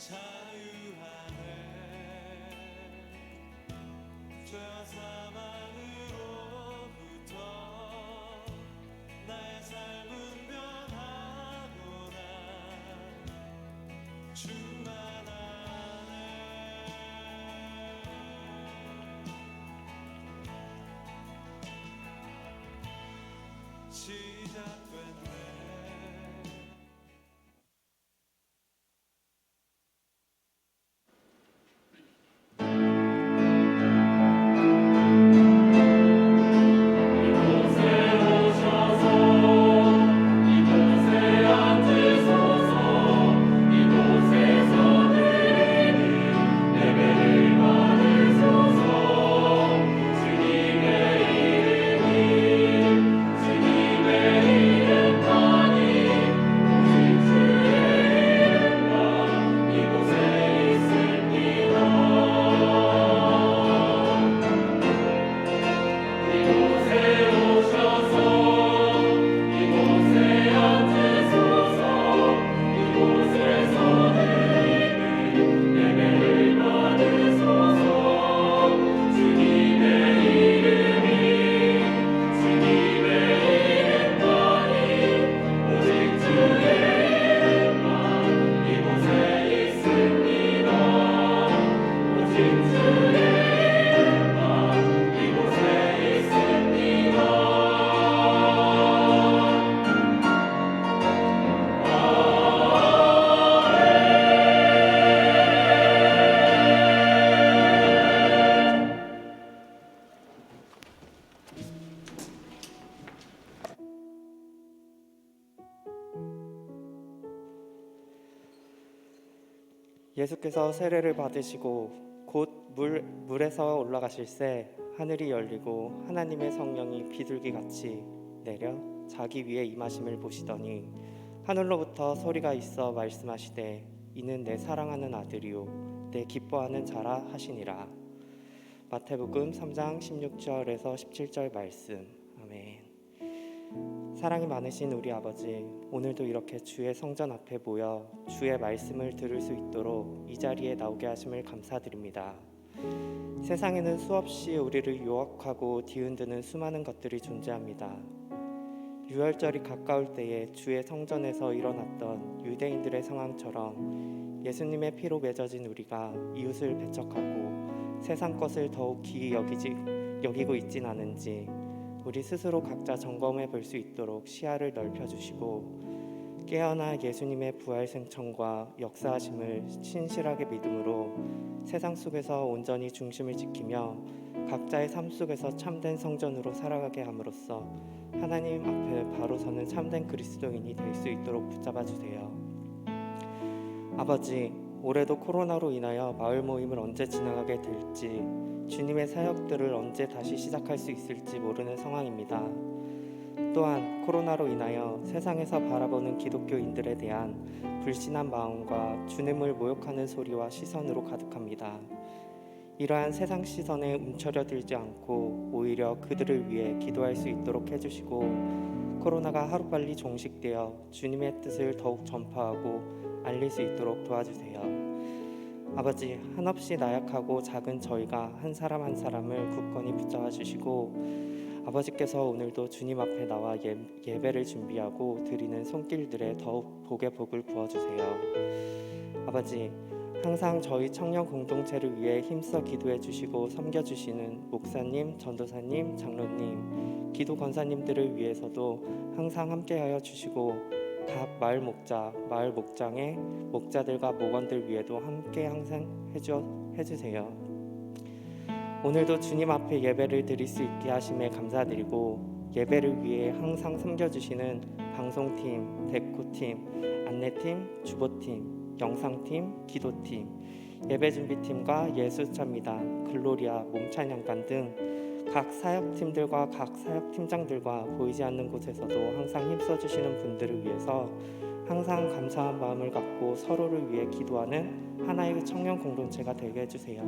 자유하네. 죄와 사망으로부터 나의 삶은 변하구나. 주만 안에 시작됐네. 예수께서 세례를 받으시고 곧 물에서 올라가실새 하늘이 열리고 하나님의 성령이 비둘기같이 내려 자기 위에 임하심을 보시더니 하늘로부터 소리가 있어 말씀하시되 이는 내 사랑하는 아들이요 내 기뻐하는 자라 하시니라. 마태복음 3장 16절에서 17절 말씀. 아멘. 사랑이 많으신 우리 아버지, 오늘도 이렇게 주의 성전 앞에 모여 주의 말씀을 들을 수 있도록 이 자리에 나오게 하심을 감사드립니다. 세상에는 수없이 우리를 유혹하고 뒤흔드는 수많은 것들이 존재합니다. 유월절이 가까울 때에 주의 성전에서 일어났던 유대인들의 상황처럼 예수님의 피로 맺어진 우리가 이웃을 배척하고 세상 것을 더욱 귀히 여기고 있진 않은지 우리 스스로 각자 점검해 볼 수 있도록 시야를 넓혀주시고 깨어나 예수님의 부활 생천과 역사하심을 신실하게 믿음으로 세상 속에서 온전히 중심을 지키며 각자의 삶 속에서 참된 성전으로 살아가게 함으로써 하나님 앞에 바로 서는 참된 그리스도인이 될 수 있도록 붙잡아 주세요. 아버지, 올해도 코로나로 인하여 마을 모임을 언제 진행하게 될지, 주님의 사역들을 언제 다시 시작할 수 있을지 모르는 상황입니다. 또한 코로나로 인하여 세상에서 바라보는 기독교인들에 대한 불신한 마음과 주님을 모욕하는 소리와 시선으로 가득합니다. 이러한 세상 시선에 움츠려들지 않고 오히려 그들을 위해 기도할 수 있도록 해주시고 코로나가 하루빨리 종식되어 주님의 뜻을 더욱 전파하고 알릴 수 있도록 도와주세요. 아버지, 한없이 나약하고 작은 저희가 한 사람 한 사람을 굳건히 붙잡아 주시고 아버지께서 오늘도 주님 앞에 나와 예배를 준비하고 드리는 손길들에 더욱 복의 복을 부어주세요. 아버지, 항상 저희 청년 공동체를 위해 힘써 기도해 주시고 섬겨주시는 목사님, 전도사님, 장로님, 기도 권사님들을 위해서도 항상 함께하여 주시고 각 마을 목자, 마을 목장의 목자들과 목원들 위에도 함께 항상 해주세요. 오늘도 주님 앞에 예배를 드릴 수 있게 하심에 감사드리고 예배를 위해 항상 섬겨주시는 방송팀, 데코팀, 안내팀, 주보팀, 영상팀, 기도팀, 예배준비팀과 예수찬미단, 글로리아, 몸찬양단 등 각 사역팀들과 각 사역팀장들과 보이지 않는 곳에서도 항상 힘써주시는 분들을 위해서 항상 감사한 마음을 갖고 서로를 위해 기도하는 하나의 청년 공동체가 되게 해주세요.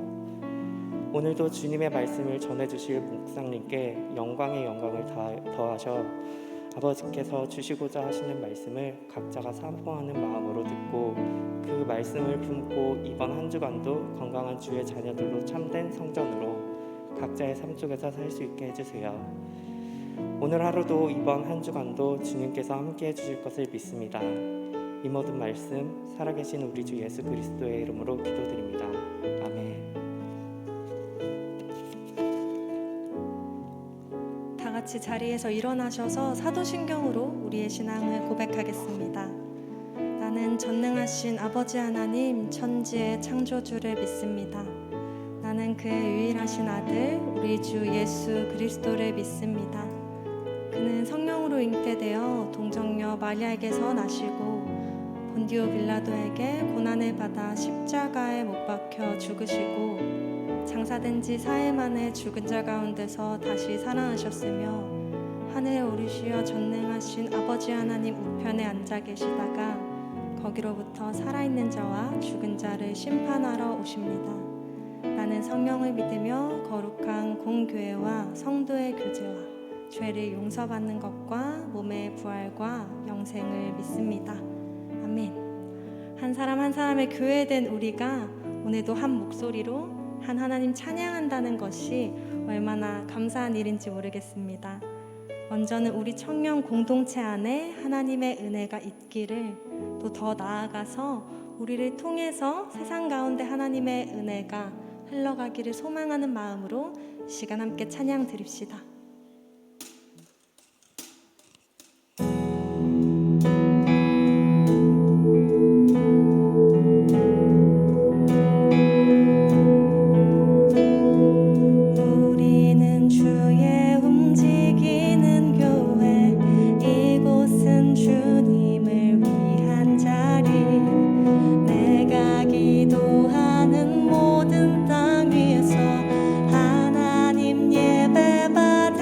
오늘도 주님의 말씀을 전해주실 목사님께 영광의 영광을 더하셔 아버지께서 주시고자 하시는 말씀을 각자가 사모하는 마음으로 듣고 그 말씀을 품고 이번 한 주간도 건강한 주의 자녀들로 참된 성전으로 각자의 삶 속에서 살 수 있게 해주세요. 오늘 하루도 이번 한 주간도 주님께서 함께 해주실 것을 믿습니다. 이 모든 말씀 살아계신 우리 주 예수 그리스도의 이름으로 기도드립니다. 아멘. 다 같이 자리에서 일어나셔서 사도신경으로 우리의 신앙을 고백하겠습니다. 나는 전능하신 아버지 하나님 천지의 창조주를 믿습니다. 나는 그의 유일하신 아들 우리 주 예수 그리스도를 믿습니다. 그는 성령으로 잉태되어 동정녀 마리아에게서 나시고 본디오 빌라도에게 고난을 받아 십자가에 못 박혀 죽으시고 장사된 지 4일 만에 죽은 자 가운데서 다시 살아나셨으며 하늘에 오르시어 전능하신 아버지 하나님 우편에 앉아 계시다가 거기로부터 살아있는 자와 죽은 자를 심판하러 오십니다. 나는 성령을 믿으며 거룩한 공교회와 성도의 교제와 죄를 용서받는 것과 몸의 부활과 영생을 믿습니다. 아멘. 한 사람 한 사람의 교회된 우리가 오늘도 한 목소리로 한 하나님 찬양한다는 것이 얼마나 감사한 일인지 모르겠습니다. 먼저는 우리 청년 공동체 안에 하나님의 은혜가 있기를, 또 더 나아가서 우리를 통해서 세상 가운데 하나님의 은혜가 흘러가기를 소망하는 마음으로 시간 함께 찬양 드립시다. 우리는 주의 움직이는 교회, 이곳은 주님을 위한 자리, 내가 기도하는 모든 땅 위에서 하나님 예배 받으시는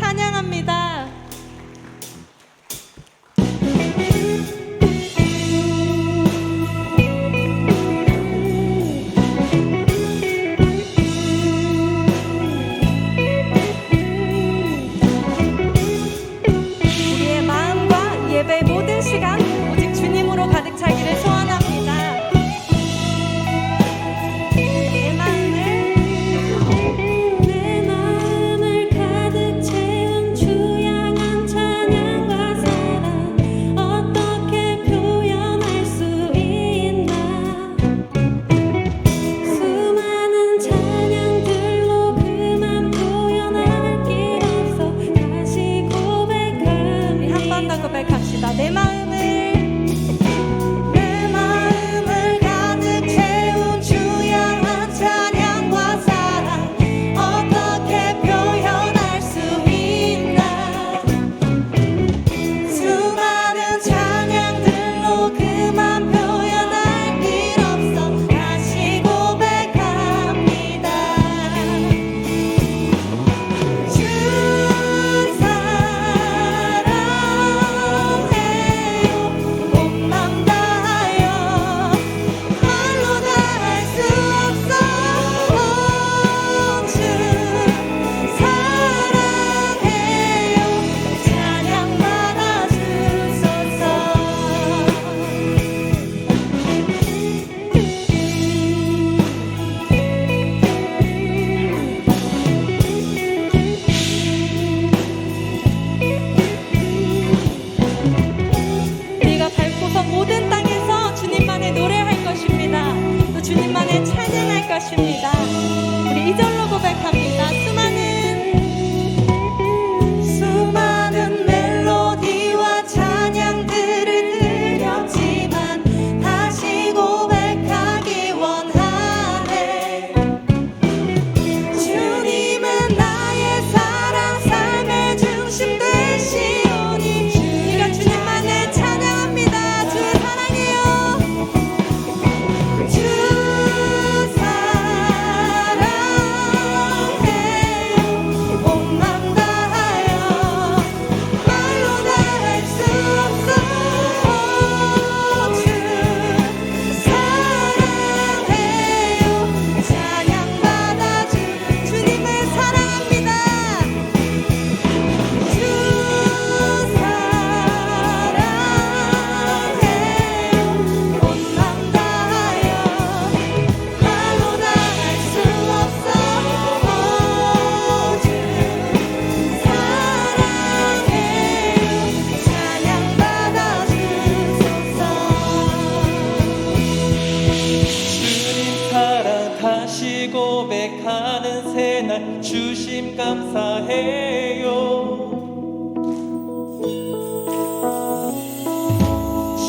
찬양합니다. 우리의 마음과 예배의 모든 시간 오직 주님으로 가득 차기를 소원합니다. 내 마음을 가득 채운 주 향한 찬양과 사랑 어떻게 표현할 수 있나. 수많은 찬양들로 그만 표현할 길 없어 다시 고백합니다. 한 번 더 고백합시다. 내 마음을 가득 채운 주 향한 찬양과 사랑 어떻게 표현할 수 있나. 수많은 찬양들로 그만 표현할 길 없어 다시 고백합니다. 주 사랑해요. 온 맘 다하여 말로 다 할 수 없어. 주 사랑해요. 찬양 받아주소서. 우리가 밟고서 모든 땅에서 주님만의 노래할 것입니다. 또 주님만의 찬양할 것입니다. 우리 2절로 고백합니다. 수많은 멜로디와 찬양들을 들렸지만 다시 고백하기 원하네. 주님은 나의 사랑 삶의 중심 되시오니 우리가 주님만을 찬양합니다. 주 사랑해요. 주 사랑해요. 온 맘 다하여 말로 다 할 수 없어. 주 사랑해요. 찬양 받아주 주님을 사랑합니다. 주 사랑해요. 온 맘 다하여 말로 다 할 수 없어. 주 사랑해요. 찬양 받아주소서. 주님 사랑 다시 고백하는 새날 주심 감사해요.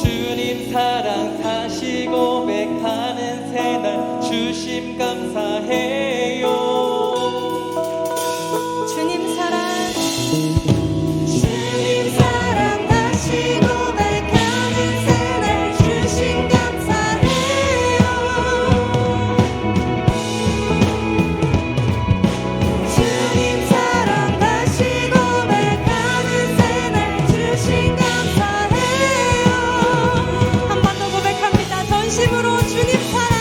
주님 사랑 다시 고백하는 새날 주심 감사해요. 주님 사랑 다시 고백하는 새날 주심 감사해요. 주님 사랑 다시 고백하는 새날 주심 감사해요. 한 번 더 고백합니다. 전심으로 주님 사랑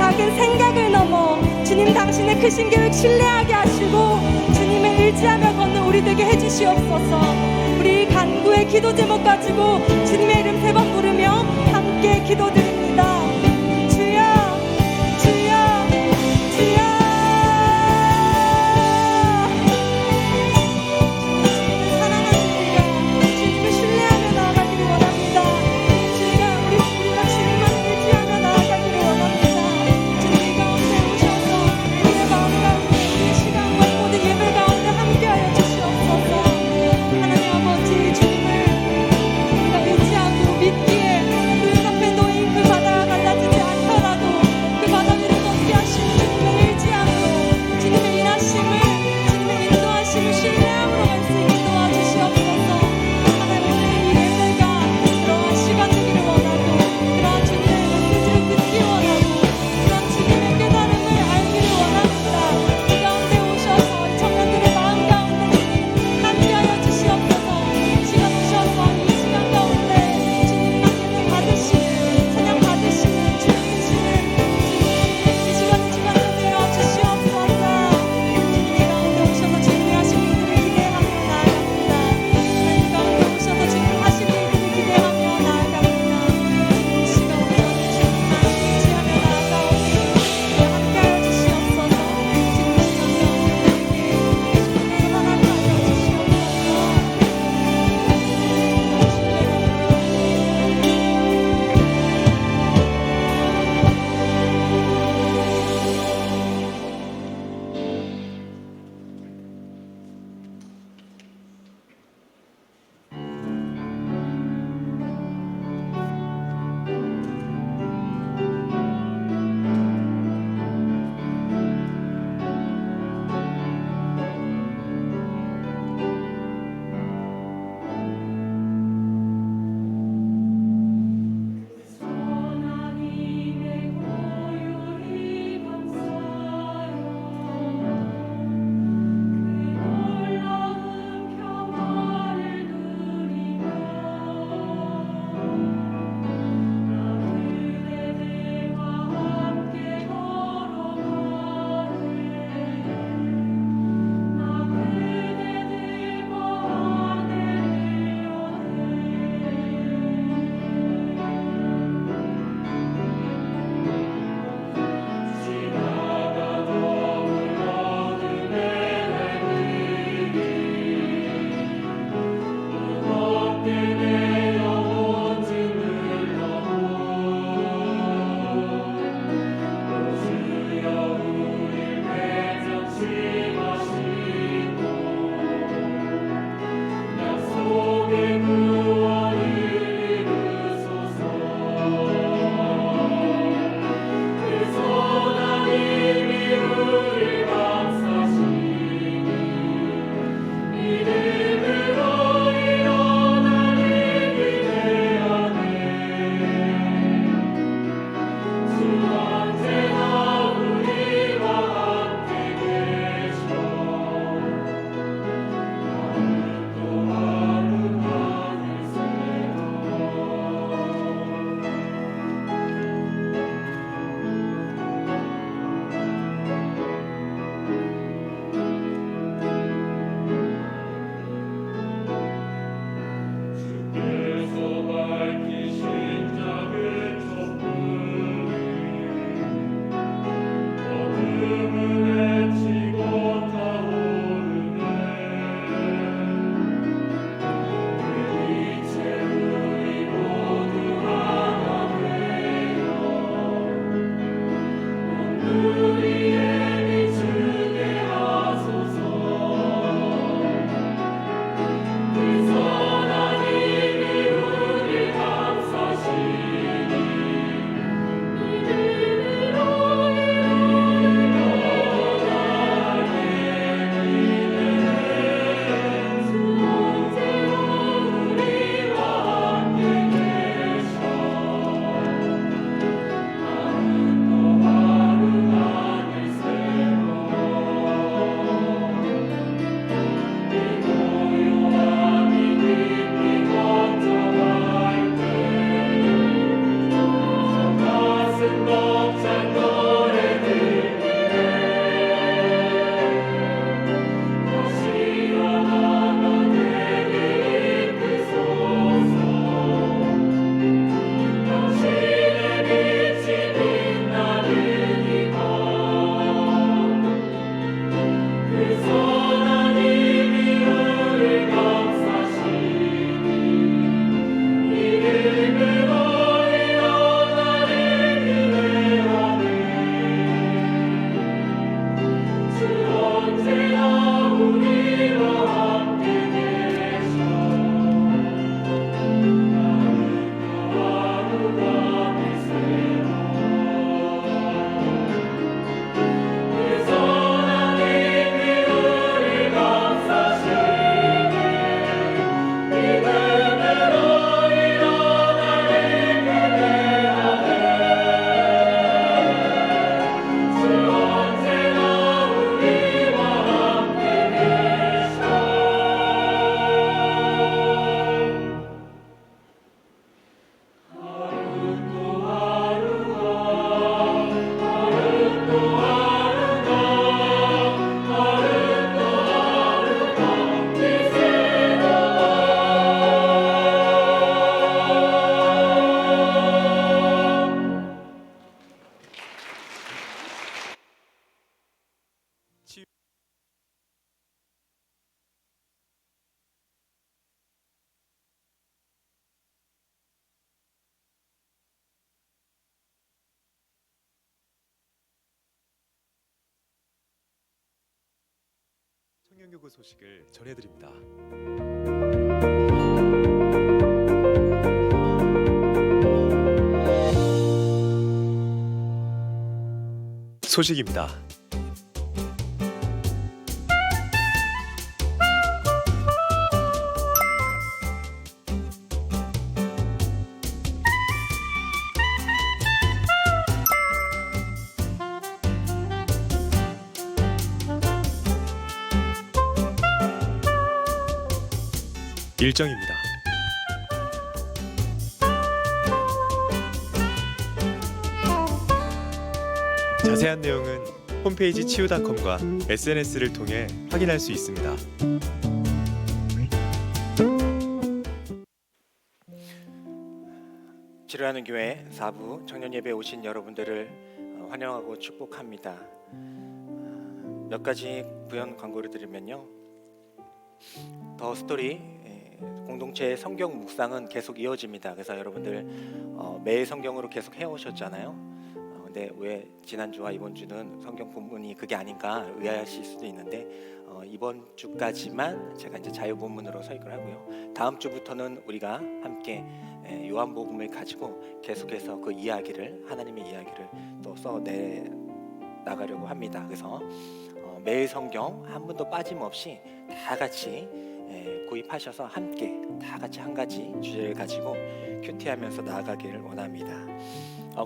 작은 생각을 넘어 주님 당신의 크신 계획 신뢰하게 하시고 주님을 의지하며 걷는 우리 되게 해주시옵소서. 우리 간구의 기도 제목 가지고 주님의 이름 3번 부르며 함께 기도드립니다. 주여 주여 주여. 사랑하는 우리가 주님을 신뢰하며 나아가기를 원합니다. 우리가 주님만 의지하며 나아가기를 원합니다. 주님 가운데 오셔서 우리의 마음 가운데 우리의 시간과 모든 예배 가운데 함께하여 주시옵소서. 하나님 아버지, 주님을 우리가 의지하고 믿기에 그 앞에 놓인 그 바다가 갈라지지 않더라도 그 바다 위를 걷게 하시는 주님을 의지함으로 주님의 일하심을, 주님의 인도하심을 신뢰함으로 갈 수 있게 도와주시옵소서. 하나님, 이 예배가 그러한 시간 되기를 원하고 그러한 주님의 메시지를 듣기 원하고 그러한 주님의 깨달음을 알기를 원합니다. 이 가운데 오셔서 이 청년들의 마음 가운데 주님 함께하여 주시옵소서. 시간 주셔서 이 시간 가운데 주님 예배 받으시는, 찬양 받으시는 주님 되시는 이 시간을 되어 주시옵소서. 주님 가운데 오셔서 주님이 하신 일들을 기대하며 나아갑니다. 하나님 가운데 오셔서 주님 하신 일들을 기대하며 나아갑니다. 이 시간 온전히 주님만 의지하며 나아가오니 함께하여 주시옵소서. 지금 이 시간 가운데 우리에게 주님의 하나님 하여 하나님의 고유히 감사하여 그 놀라운 평화를 누리며 나 그대들과 함께 걸어가네. 나 그대들과 하늘을 약속의 구원을 이루소서. 그 선한 힘이 우릴 감싸시니 믿음으로 일어나길 기대하네. 주 언제나 우리와 함께 계셔. 하루 또 하루 하늘 새로 주께서 밝히신 작은 촛불이 어둠을 헤치고 타오르네. 그 빛에 우리 모두 하나 되어 온누리에 비추게 하소서. 그 선한 힘이 우릴 감싸시니 믿음으로 일어나게 기대해. 주 언제나 우리와 함께 계셔. 하루 또 하루 청년교구 소식을 전해드립니다. 소식입니다. 일정입니다. 자세한 내용은 홈페이지 치유닷컴과 SNS를 통해 확인할 수 있습니다. 치료하는 교회 4부 청년 예배 오신 여러분들을 환영하고 축복합니다. 몇 가지 부연 광고를 드리면요. 더 스토리 공동체의 성경 묵상은 계속 이어집니다. 그래서 여러분들 매일 성경으로 계속 해오셨잖아요. 근데 왜 지난주와 이번 주는 성경 본문이 그게 아닌가 의아하실 수도 있는데 이번 주까지만 제가 이제 자유 본문으로 서익을 하고요. 다음 주부터는 우리가 함께 요한복음을 가지고 계속해서 그 이야기를 하나님의 이야기를 또 써내 나가려고 합니다. 그래서 매일 성경 한 분도 빠짐없이 다 같이 구입하셔서 함께 다 같이 한 가지 주제를 가지고 큐티하면서 나아가기를 원합니다.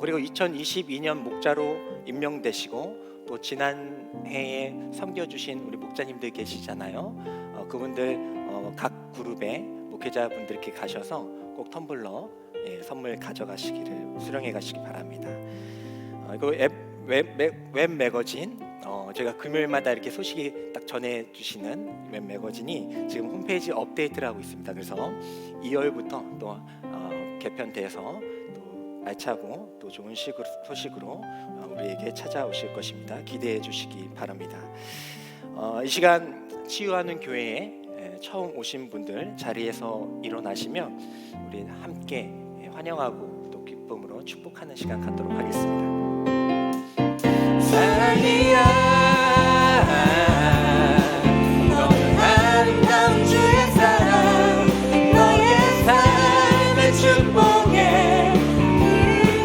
그리고 2022년 목자로 임명되시고 또 지난해에 섬겨주신 우리 목자님들 계시잖아요. 그분들 각 그룹의 목회자분들께 가셔서 꼭 텀블러 선물 가져가시기를 수령해 가시기 바랍니다. 그 웹 매거진 제가 금요일마다 이렇게 소식이 딱 전해주시는 웹 매거진이 지금 홈페이지 업데이트를 하고 있습니다. 그래서 2월부터 또 개편돼서 또 알차고 또 좋은 소식으로 우리에게 찾아오실 것입니다. 기대해 주시기 바랍니다. 이 시간 치유하는 교회에 처음 오신 분들 자리에서 일어나시면 우리 함께 환영하고 또 기쁨으로 축복하는 시간 갖도록 하겠습니다. 사랑이야 너는 아름다운 주의 사랑 너의 삶의 축복에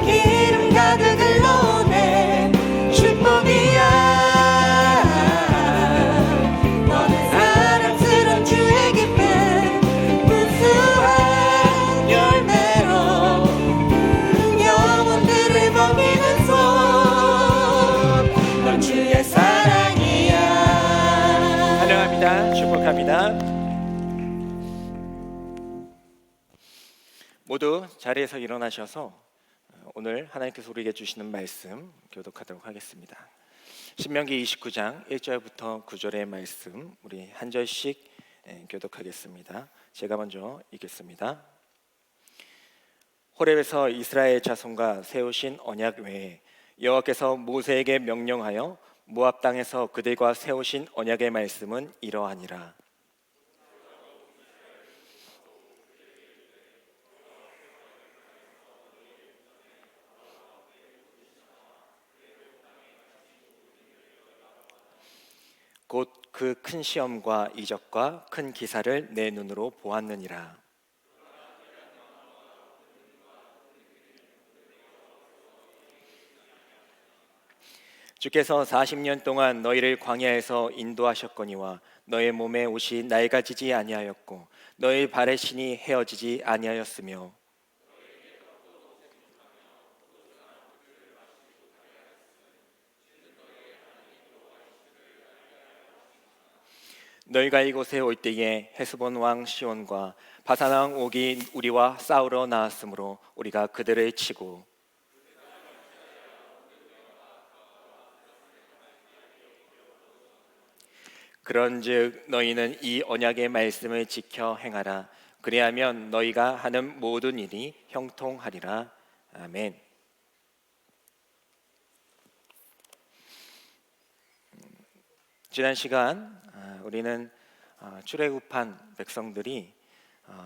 기름 가득 흘러오네 축복이야 너는 사랑스러운 주의 기쁨 무수한 열매로 영혼들을 먹이면서 주의 사랑이야. 환영합니다. 축복합니다. 모두 자리에서 일어나셔서 오늘 하나님께서 우리에게 주시는 말씀 교독하도록 하겠습니다. 신명기 29장 1절부터 9절의 말씀 우리 한 절씩 교독하겠습니다. 제가 먼저 읽겠습니다. 호렙에서 이스라엘 자손과 세우신 언약 외에 여호와께서 모세에게 명령하여 모압 땅에서 그들과 세우신 언약의 말씀은 이러하니라. 곧 그 큰 시험과 이적과 큰 기사를 내 눈으로 보았느니라. 주께서 40년 동안 너희를 광야에서 인도하셨거니와 너의 몸에 옷이 낡아지지 아니하였고 너의 발의 신이 헤어지지 아니하였으며 너희가 이곳에 올 때에 헤스본 왕 시온과 바산 왕 옥이 우리와 싸우러 나왔으므로 우리가 그들을 치고 그런즉 너희는 이 언약의 말씀을 지켜 행하라. 그리하면 너희가 하는 모든 일이 형통하리라. 아멘. 지난 시간 우리는 출애굽한 백성들이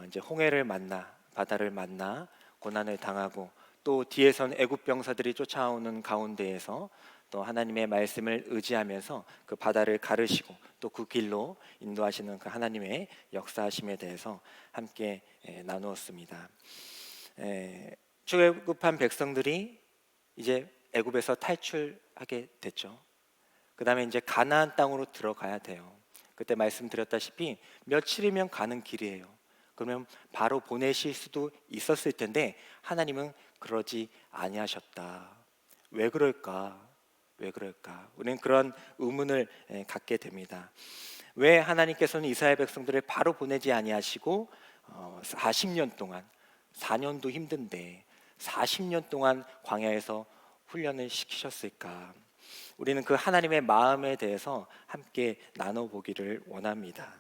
이제 홍해를 만나 바다를 만나 고난을 당하고 또 뒤에선 애굽 병사들이 쫓아오는 가운데에서 또 하나님의 말씀을 의지하면서 그 바다를 가르시고 또 그 길로 인도하시는 그 하나님의 역사하심에 대해서 함께 나누었습니다. 출애굽한 백성들이 이제 애굽에서 탈출하게 됐죠. 그 다음에 이제 가나안 땅으로 들어가야 돼요. 그때 말씀드렸다시피 며칠이면 가는 길이에요. 그러면 바로 보내실 수도 있었을 텐데 하나님은 그러지 아니하셨다. 왜 그럴까? 왜 그럴까? 우리는 그런 의문을 갖게 됩니다. 왜 하나님께서는 이스라엘 백성들을 바로 보내지 아니하시고 40년 동안, 4년도 힘든데 40년 동안 광야에서 훈련을 시키셨을까? 우리는 그 하나님의 마음에 대해서 함께 나눠보기를 원합니다.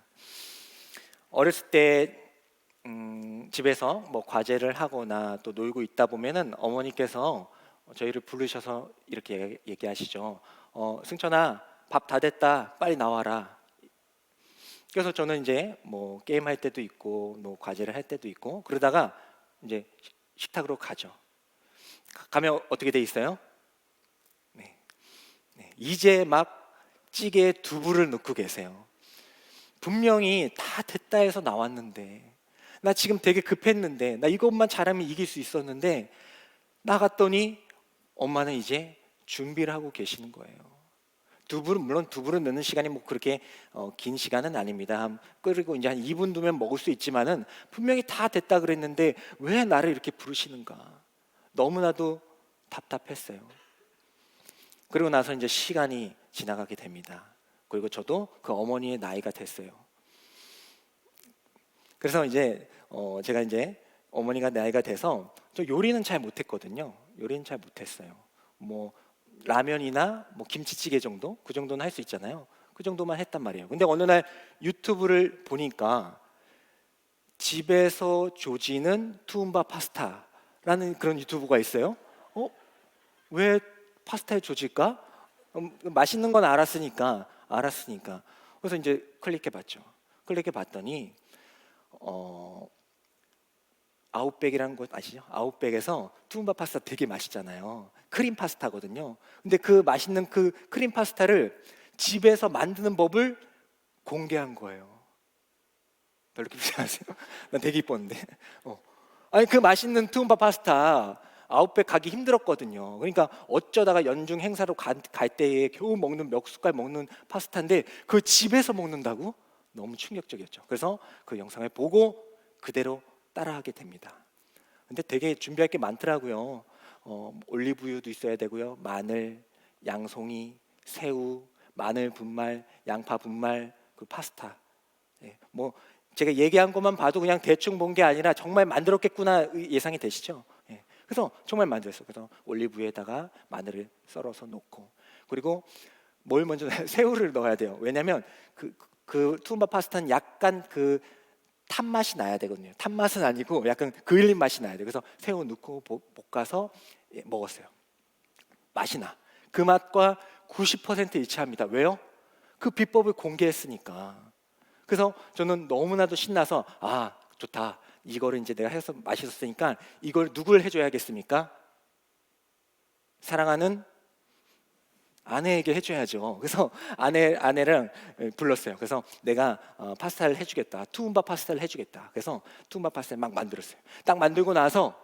어렸을 때 집에서 뭐 과제를 하거나 또 놀고 있다 보면은 어머니께서 저희를 부르셔서 이렇게 얘기하시죠. 승천아, 밥 다 됐다, 빨리 나와라. 그래서 저는 이제 뭐 게임 할 때도 있고 뭐 과제를 할 때도 있고 그러다가 이제 식탁으로 가죠. 가면 어떻게 돼 있어요? 네. 이제 막 찌개에 두부를 넣고 계세요. 분명히 다 됐다 해서 나왔는데, 나 지금 되게 급했는데, 나 이것만 잘하면 이길 수 있었는데, 나갔더니 엄마는 이제 준비를 하고 계시는 거예요. 물론 두부를 넣는 시간이 뭐 그렇게 긴 시간은 아닙니다. 끓이고 이제 한 2분 두면 먹을 수 있지만은 분명히 다 됐다 그랬는데 왜 나를 이렇게 부르시는가? 너무나도 답답했어요. 그리고 나서 이제 시간이 지나가게 됩니다. 그리고 저도 그 어머니의 나이가 됐어요. 그래서 이제 제가 이제 어머니가 나이가 돼서 저 요리는 잘 못했거든요. 요리는 잘 못했어요. 뭐 라면이나 뭐 김치찌개 정도? 그 정도는 할 수 있잖아요. 그 정도만 했단 말이에요. 근데 어느 날 유튜브를 보니까 집에서 조지는 투움바 파스타라는 그런 유튜브가 있어요. 왜 파스타에 조질까? 맛있는 건 알았으니까. 그래서 이제 클릭해봤죠. 클릭해봤더니 아웃백이라는 거 아시죠? 아웃백에서 투움바 파스타 되게 맛있잖아요. 크림 파스타거든요. 근데 그 맛있는 그 크림 파스타를 집에서 만드는 법을 공개한 거예요. 별로 기쁘지 않으세요? 난 되게 이뻤는데. 아니 그 맛있는 투움바 파스타 아웃백 가기 힘들었거든요. 그러니까 어쩌다가 연중 행사로 갈 때에 겨우 먹는 몇 숟갈 먹는 파스타인데 그 집에서 먹는다고? 너무 충격적이었죠. 그래서 그 영상을 보고 그대로 따라하게 됩니다. 근데 되게 준비할 게 많더라고요. 올리브유도 있어야 되고요. 마늘, 양송이, 새우, 마늘 분말, 양파 분말, 그 파스타. 뭐 제가 얘기한 것만 봐도 그냥 대충 본 게 아니라 정말 만들었겠구나 예상이 되시죠? 그래서 정말 만들었어요. 그래서 올리브유에다가 마늘을 썰어서 넣고 그리고 뭘 먼저 새우를 넣어야 돼요. 왜냐하면 그 투움바 파스타는 약간 그 탄 맛이 나야 되거든요. 탄 맛은 아니고 약간 그을린 맛이 나야 돼요. 그래서 새우 넣고 볶아서 먹었어요. 맛이 나. 그 맛과 90% 일치합니다. 왜요? 그 비법을 공개했으니까. 그래서 저는 너무나도 신나서 좋다. 이거를 이제 내가 해서 맛있었으니까 이걸 누굴 해줘야겠습니까? 사랑하는 아내에게 해줘야죠. 그래서 아내랑 불렀어요. 그래서 내가 파스타를 해주겠다. 투움바 파스타를 해주겠다. 그래서 투움바 파스타를 막 만들었어요. 딱 만들고 나서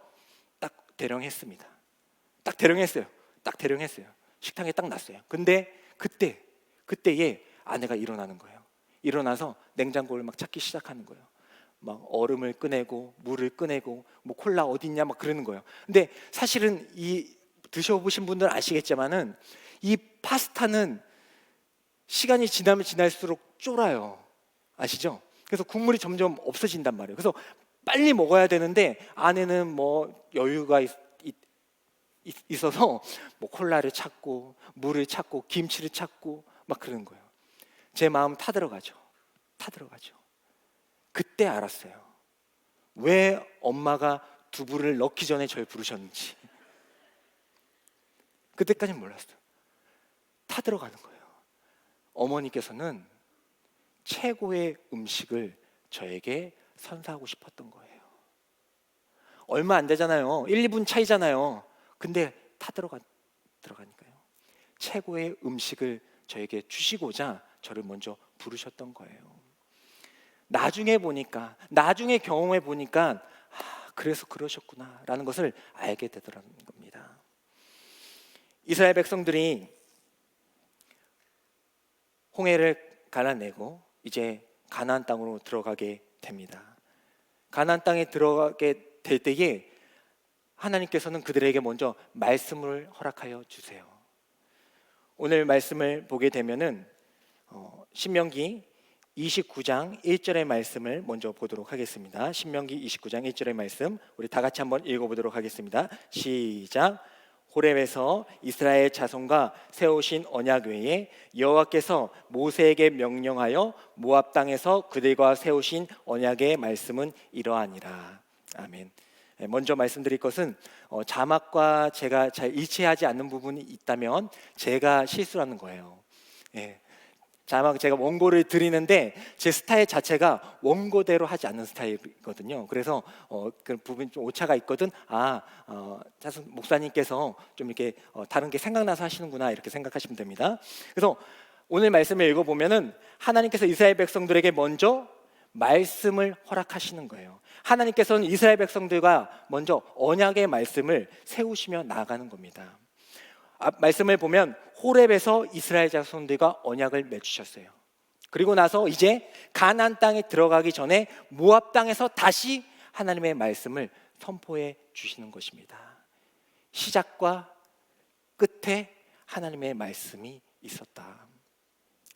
딱 대령했습니다. 딱 대령했어요. 식탁에 딱 놨어요. 근데 그때에 아내가 일어나는 거예요. 일어나서 냉장고를 막 찾기 시작하는 거예요. 막 얼음을 꺼내고 물을 꺼내고 뭐 콜라 어딨냐 막 그러는 거예요. 근데 사실은 이 드셔보신 분들은 아시겠지만은 이 파스타는 시간이 지나면 지날수록 쫄아요. 아시죠? 그래서 국물이 점점 없어진단 말이에요. 그래서 빨리 먹어야 되는데 아내는 뭐 여유가 있어서 뭐 콜라를 찾고 물을 찾고 김치를 찾고 막 그러는 거예요. 제 마음 타들어가죠. 그때 알았어요. 왜 엄마가 두부를 넣기 전에 저를 부르셨는지. 그때까지는 몰랐어요. 타들어가는 거예요. 어머니께서는 최고의 음식을 저에게 선사하고 싶었던 거예요. 얼마 안 되잖아요. 1, 2분 차이잖아요. 근데 다 들어가니까요. 최고의 음식을 저에게 주시고자 저를 먼저 부르셨던 거예요. 나중에 경험해 보니까 그래서 그러셨구나라는 것을 알게 되더라는 겁니다. 이스라엘 백성들이 홍해를 갈라내고 이제 가나안 땅으로 들어가게 됩니다. 가나안 땅에 들어가게 될 때에 하나님께서는 그들에게 먼저 말씀을 허락하여 주세요. 오늘 말씀을 보게 되면은 신명기 29장 1절의 말씀을 먼저 보도록 하겠습니다. 신명기 29장 1절의 말씀 우리 다 같이 한번 읽어보도록 하겠습니다. 시작. 호렙에서 이스라엘 자손과 세우신 언약 외에 여호와께서 모세에게 명령하여 모압 땅에서 그들과 세우신 언약의 말씀은 이러하니라. 아멘. 먼저 말씀드릴 것은 자막과 제가 잘 일치하지 않는 부분이 있다면 제가 실수라는 거예요. 자막 제가 원고를 드리는데 제 스타일 자체가 원고대로 하지 않는 스타일이거든요. 그래서 그 부분이 좀 오차가 있거든. 자순 목사님께서 좀 이렇게 다른 게 생각나서 하시는구나 이렇게 생각하시면 됩니다. 그래서 오늘 말씀을 읽어보면은 하나님께서 이스라엘 백성들에게 먼저 말씀을 허락하시는 거예요. 하나님께서는 이스라엘 백성들과 먼저 언약의 말씀을 세우시며 나아가는 겁니다. 말씀을 보면 호렙에서 이스라엘 자손들과 언약을 맺으셨어요. 그리고 나서 이제 가나안 땅에 들어가기 전에 모압 땅에서 다시 하나님의 말씀을 선포해 주시는 것입니다. 시작과 끝에 하나님의 말씀이 있었다.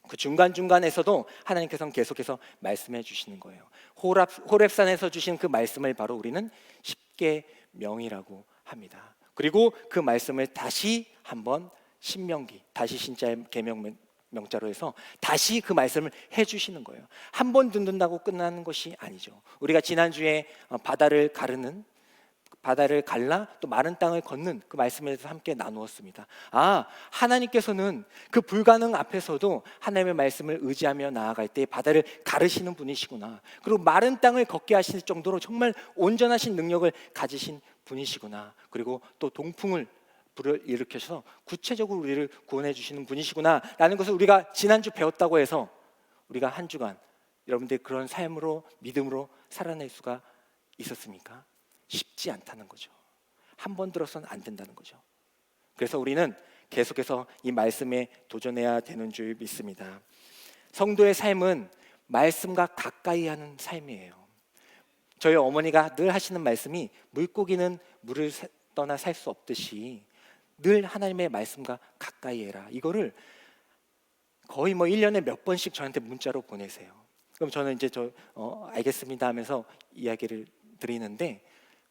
그 중간중간에서도 하나님께서는 계속해서 말씀해 주시는 거예요. 호렙산에서 주신 그 말씀을 바로 우리는 십계명이라고 합니다. 그리고 그 말씀을 다시 한번 신명기, 다시 신자의 계명 명자로 해서 다시 그 말씀을 해주시는 거예요. 한 번 듣는다고 끝나는 것이 아니죠. 우리가 지난주에 바다를 갈라 또 마른 땅을 걷는 그 말씀에 대해서 함께 나누었습니다. 하나님께서는 그 불가능 앞에서도 하나님의 말씀을 의지하며 나아갈 때 바다를 가르시는 분이시구나. 그리고 마른 땅을 걷게 하실 정도로 정말 온전하신 능력을 가지신 분이시구나. 그리고 또 동풍을 불을 일으켜서 구체적으로 우리를 구원해 주시는 분이시구나 라는 것을 우리가 지난주 배웠다고 해서 우리가 한 주간 여러분들 그런 삶으로 믿음으로 살아낼 수가 있었습니까? 쉽지 않다는 거죠. 한 번 들어서는 안 된다는 거죠. 그래서 우리는 계속해서 이 말씀에 도전해야 되는 줄 믿습니다. 성도의 삶은 말씀과 가까이 하는 삶이에요. 저희 어머니가 늘 하시는 말씀이 물고기는 물을 떠나 살 수 없듯이 늘 하나님의 말씀과 가까이 해라. 이거를 거의 1년에 몇 번씩 저한테 문자로 보내세요. 그럼 저는 이제 알겠습니다 하면서 이야기를 드리는데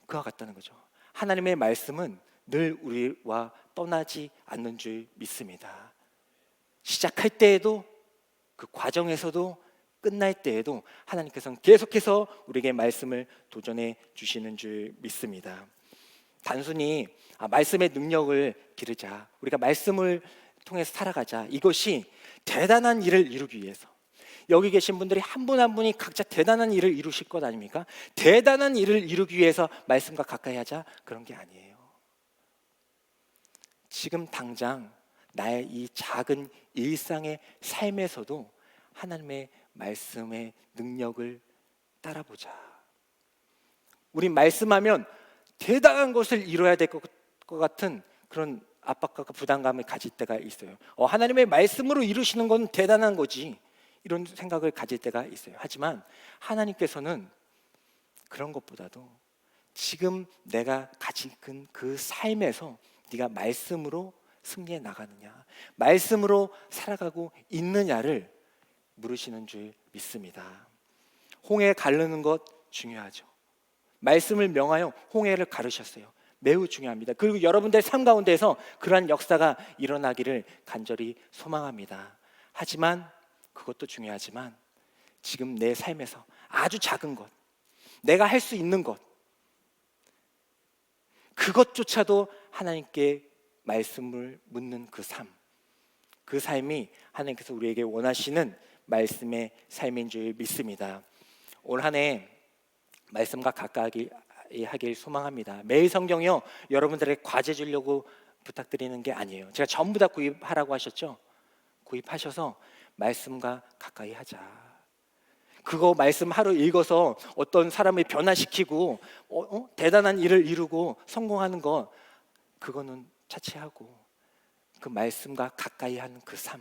그와 같다는 거죠. 하나님의 말씀은 늘 우리와 떠나지 않는 줄 믿습니다. 시작할 때에도 그 과정에서도 끝날 때에도 하나님께서는 계속해서 우리에게 말씀을 도전해 주시는 줄 믿습니다. 단순히 말씀의 능력을 기르자, 우리가 말씀을 통해서 살아가자, 이것이 대단한 일을 이루기 위해서 여기 계신 분들이 한 분 한 분이 각자 대단한 일을 이루실 것 아닙니까? 대단한 일을 이루기 위해서 말씀과 가까이 하자, 그런 게 아니에요. 지금 당장 나의 이 작은 일상의 삶에서도 하나님의 말씀의 능력을 따라보자. 우리 말씀하면 대단한 것을 이뤄야 될 것 같은 그런 압박과 부담감을 가질 때가 있어요. 하나님의 말씀으로 이루시는 건 대단한 거지, 이런 생각을 가질 때가 있어요. 하지만 하나님께서는 그런 것보다도 지금 내가 가진 그 삶에서 네가 말씀으로 승리해 나가느냐, 말씀으로 살아가고 있느냐를 물으시는 줄 믿습니다. 홍해 가르는 것 중요하죠. 말씀을 명하여 홍해를 가르셨어요. 매우 중요합니다. 그리고 여러분들의 삶 가운데에서 그러한 역사가 일어나기를 간절히 소망합니다. 하지만 그것도 중요하지만 지금 내 삶에서 아주 작은 것, 내가 할 수 있는 것, 그것조차도 하나님께 말씀을 묻는 그 삶, 그 삶이 하나님께서 우리에게 원하시는 말씀의 삶인 줄 믿습니다. 올 한 해 말씀과 가까이 하길 소망합니다. 매일 성경이요, 여러분들에게 과제 주려고 부탁드리는 게 아니에요. 제가 전부 다 구입하라고 하셨죠? 구입하셔서 말씀과 가까이 하자. 그거 말씀 하루 읽어서 어떤 사람을 변화시키고 대단한 일을 이루고 성공하는 거, 그거는 차치하고 그 말씀과 가까이 하는 그 삶,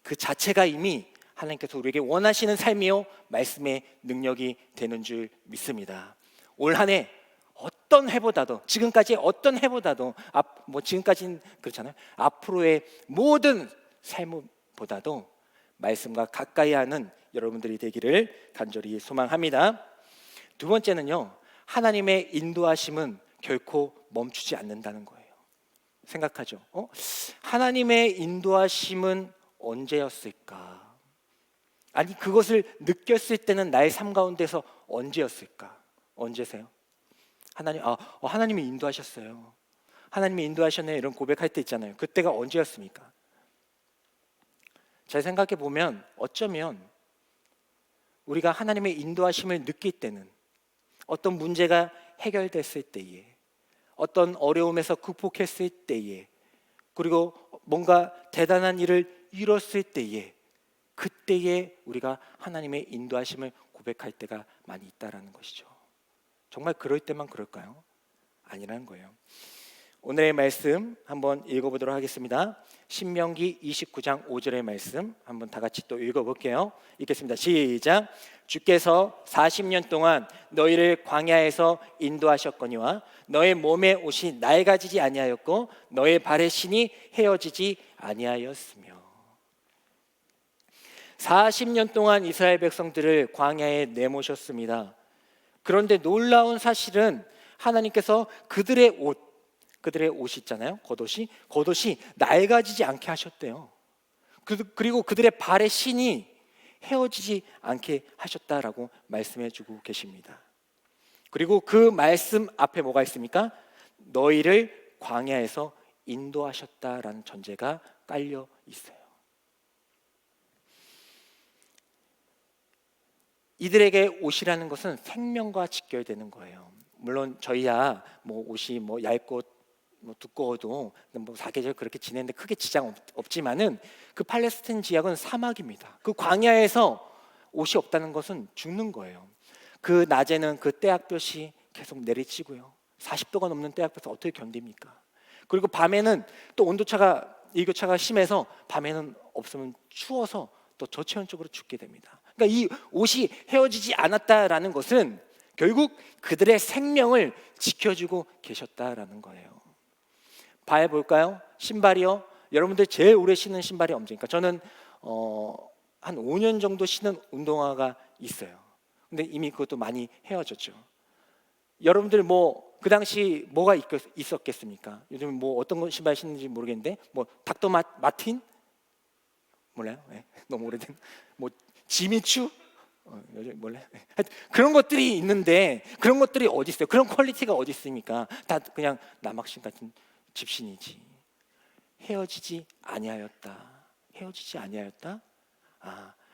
그 자체가 이미 하나님께서 우리에게 원하시는 삶이요 말씀의 능력이 되는 줄 믿습니다. 올 한 해 어떤 해보다도, 지금까지 어떤 해보다도, 지금까지는 그렇잖아요. 앞으로의 모든 삶보다도 말씀과 가까이 하는 여러분들이 되기를 간절히 소망합니다. 두 번째는요, 하나님의 인도하심은 결코 멈추지 않는다는 거예요. 생각하죠. 하나님의 인도하심은 언제였을까? 아니, 그것을 느꼈을 때는 나의 삶 가운데서 언제였을까? 언제세요? 하나님이 인도하셨어요. 하나님이 인도하셨네, 이런 고백할 때 있잖아요. 그때가 언제였습니까? 잘 생각해 보면 어쩌면 우리가 하나님의 인도하심을 느낄 때는 어떤 문제가 해결됐을 때에, 어떤 어려움에서 극복했을 때에, 그리고 뭔가 대단한 일을 이뤘을 때에, 그때에 우리가 하나님의 인도하심을 고백할 때가 많이 있다라는 것이죠. 정말 그럴 때만 그럴까요? 아니라는 거예요. 오늘의 말씀 한번 읽어보도록 하겠습니다. 신명기 29장 5절의 말씀 한번 다 같이 또 읽어볼게요. 읽겠습니다. 시작. 주께서 40년 동안 너희를 광야에서 인도하셨거니와 너의 몸의 옷이 낡아지지 아니하였고 너의 발의 신이 헤어지지 아니하였으며. 40년 동안 이스라엘 백성들을 광야에 내모셨습니다. 그런데 놀라운 사실은 하나님께서 그들의 옷이 있잖아요. 겉옷이 낡아지지 않게 하셨대요. 그리고 그들의 발의 신이 헤어지지 않게 하셨다라고 말씀해주고 계십니다. 그리고 그 말씀 앞에 뭐가 있습니까? 너희를 광야에서 인도하셨다라는 전제가 깔려 있어요. 이들에게 옷이라는 것은 생명과 직결되는 거예요. 물론 저희야 옷이 얇고 두꺼워도 사계절 그렇게 지내는데 크게 지장 없지만은 그 팔레스타인 지역은 사막입니다. 그 광야에서 옷이 없다는 것은 죽는 거예요. 그 낮에는 그 떼약볕이 계속 내리치고요. 40도가 넘는 떼약볕을 어떻게 견딥니까? 그리고 밤에는 또 일교차가 심해서 밤에는 없으면 추워서 또 저체온적으로 죽게 됩니다. 그러니까 이 옷이 헤어지지 않았다라는 것은 결국 그들의 생명을 지켜주고 계셨다라는 거예요. 발 볼까요? 신발이요. 여러분들 제일 오래 신는 신발이 언제입니까? 저는 한 5년 정도 신는 운동화가 있어요. 근데 이미 그것도 많이 헤어졌죠. 여러분들 그 당시 뭐가 있었겠습니까? 요즘 어떤 신발 신는지 모르겠는데 닥터 마틴? 몰라요? 네, 너무 오래된 지미추? 요즘 몰라요? 네. 그런 것들이 있는데 그런 것들이 어디 있어요? 그런 퀄리티가 어디 있습니까? 다 그냥 남학신 같은 집신이지. 헤어지지 아니하였다.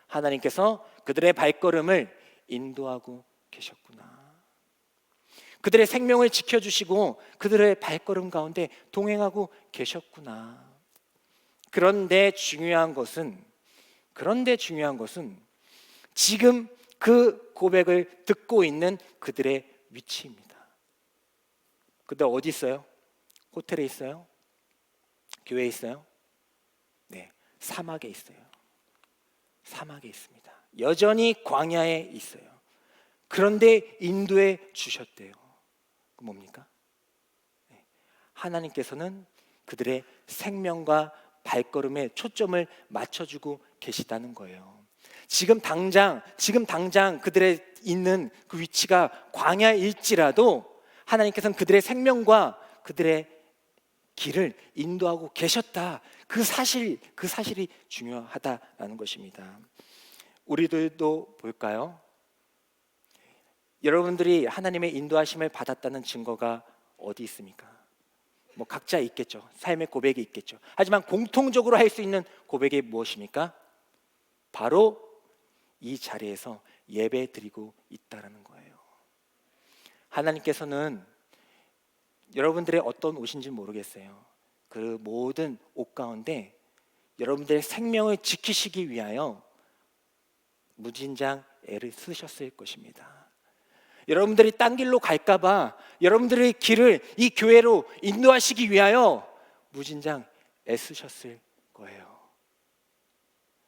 하나님께서 그들의 발걸음을 인도하고 계셨구나. 그들의 생명을 지켜주시고 그들의 발걸음 가운데 동행하고 계셨구나. 그런데 중요한 것은 지금 그 고백을 듣고 있는 그들의 위치입니다. 그들 어디 있어요? 호텔에 있어요? 교회에 있어요? 네, 사막에 있어요. 사막에 있습니다. 여전히 광야에 있어요. 그런데 인도해 주셨대요. 그 뭡니까? 네, 하나님께서는 그들의 생명과 발걸음에 초점을 맞춰주고 계시다는 거예요. 지금 당장 그들의 있는 그 위치가 광야일지라도 하나님께서는 그들의 생명과 그들의 길을 인도하고 계셨다. 그 사실이 중요하다라는 것입니다. 우리들도 볼까요? 여러분들이 하나님의 인도하심을 받았다는 증거가 어디 있습니까? 각자 있겠죠. 삶의 고백이 있겠죠. 하지만 공통적으로 할 수 있는 고백이 무엇입니까? 바로 이 자리에서 예배 드리고 있다라는 거예요. 하나님께서는 여러분들의 어떤 옷인지 모르겠어요. 그 모든 옷 가운데 여러분들의 생명을 지키시기 위하여 무진장 애를 쓰셨을 것입니다. 여러분들이 딴 길로 갈까봐 여러분들의 길을 이 교회로 인도하시기 위하여 무진장 애쓰셨을 거예요.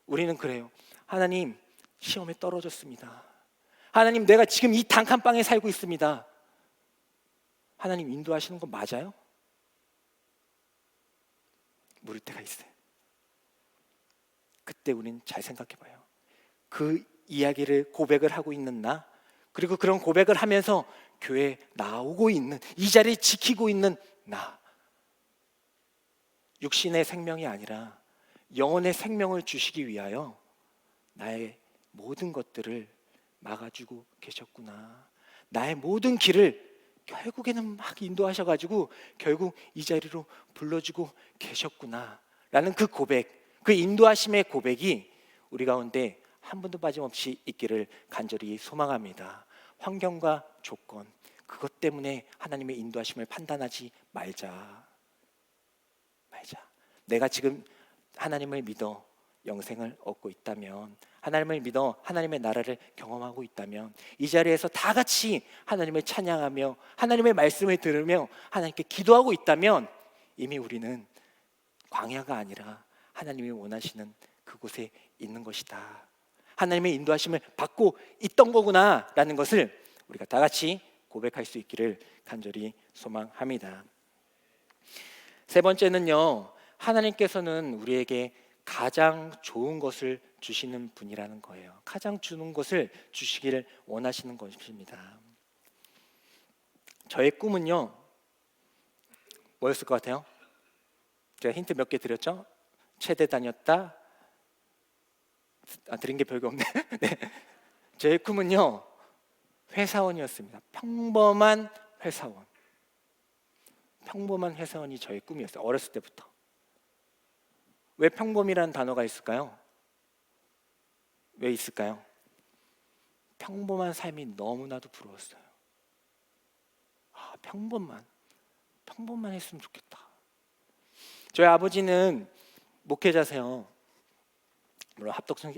우리는 그래요. 하나님, 시험에 떨어졌습니다. 하나님, 내가 지금 이 단칸방에 살고 있습니다. 하나님 인도하시는 거 맞아요? 물을 때가 있어요. 그때 우리는 잘 생각해 봐요. 그 이야기를 고백을 하고 있는 나, 그리고 그런 고백을 하면서 교회에 나오고 있는, 이 자리를 지키고 있는 나, 육신의 생명이 아니라 영혼의 생명을 주시기 위하여 나의 모든 것들을 막아주고 계셨구나. 나의 모든 길을 결국에는 막 인도하셔가지고 결국 이 자리로 불러주고 계셨구나 라는 그 고백, 그 인도하심의 고백이 우리 가운데 한 번도 빠짐없이 있기를 간절히 소망합니다. 환경과 조건, 그것 때문에 하나님의 인도하심을 판단하지 말자. 내가 지금 하나님을 믿어 영생을 얻고 있다면, 하나님을 믿어 하나님의 나라를 경험하고 있다면, 이 자리에서 다 같이 하나님을 찬양하며 하나님의 말씀을 들으며 하나님께 기도하고 있다면 이미 우리는 광야가 아니라 하나님이 원하시는 그곳에 있는 것이다. 하나님의 인도하심을 받고 있던 거구나 라는 것을 우리가 다 같이 고백할 수 있기를 간절히 소망합니다. 세 번째는요, 하나님께서는 우리에게 가장 좋은 것을 주시는 분이라는 거예요. 가장 좋은 것을 주시기를 원하시는 것입니다. 저의 꿈은요, 뭐였을 것 같아요? 제가 힌트 몇 개 드렸죠? 체대 다녔다. 드린 게 별거 없네. 네. 제 꿈은요, 회사원이었습니다. 평범한 회사원. 평범한 회사원이 저의 꿈이었어요. 어렸을 때부터. 왜 평범이라는 단어가 있을까요? 왜 있을까요? 평범한 삶이 너무나도 부러웠어요. 평범만 했으면 좋겠다. 저희 아버지는 목회자세요. 물론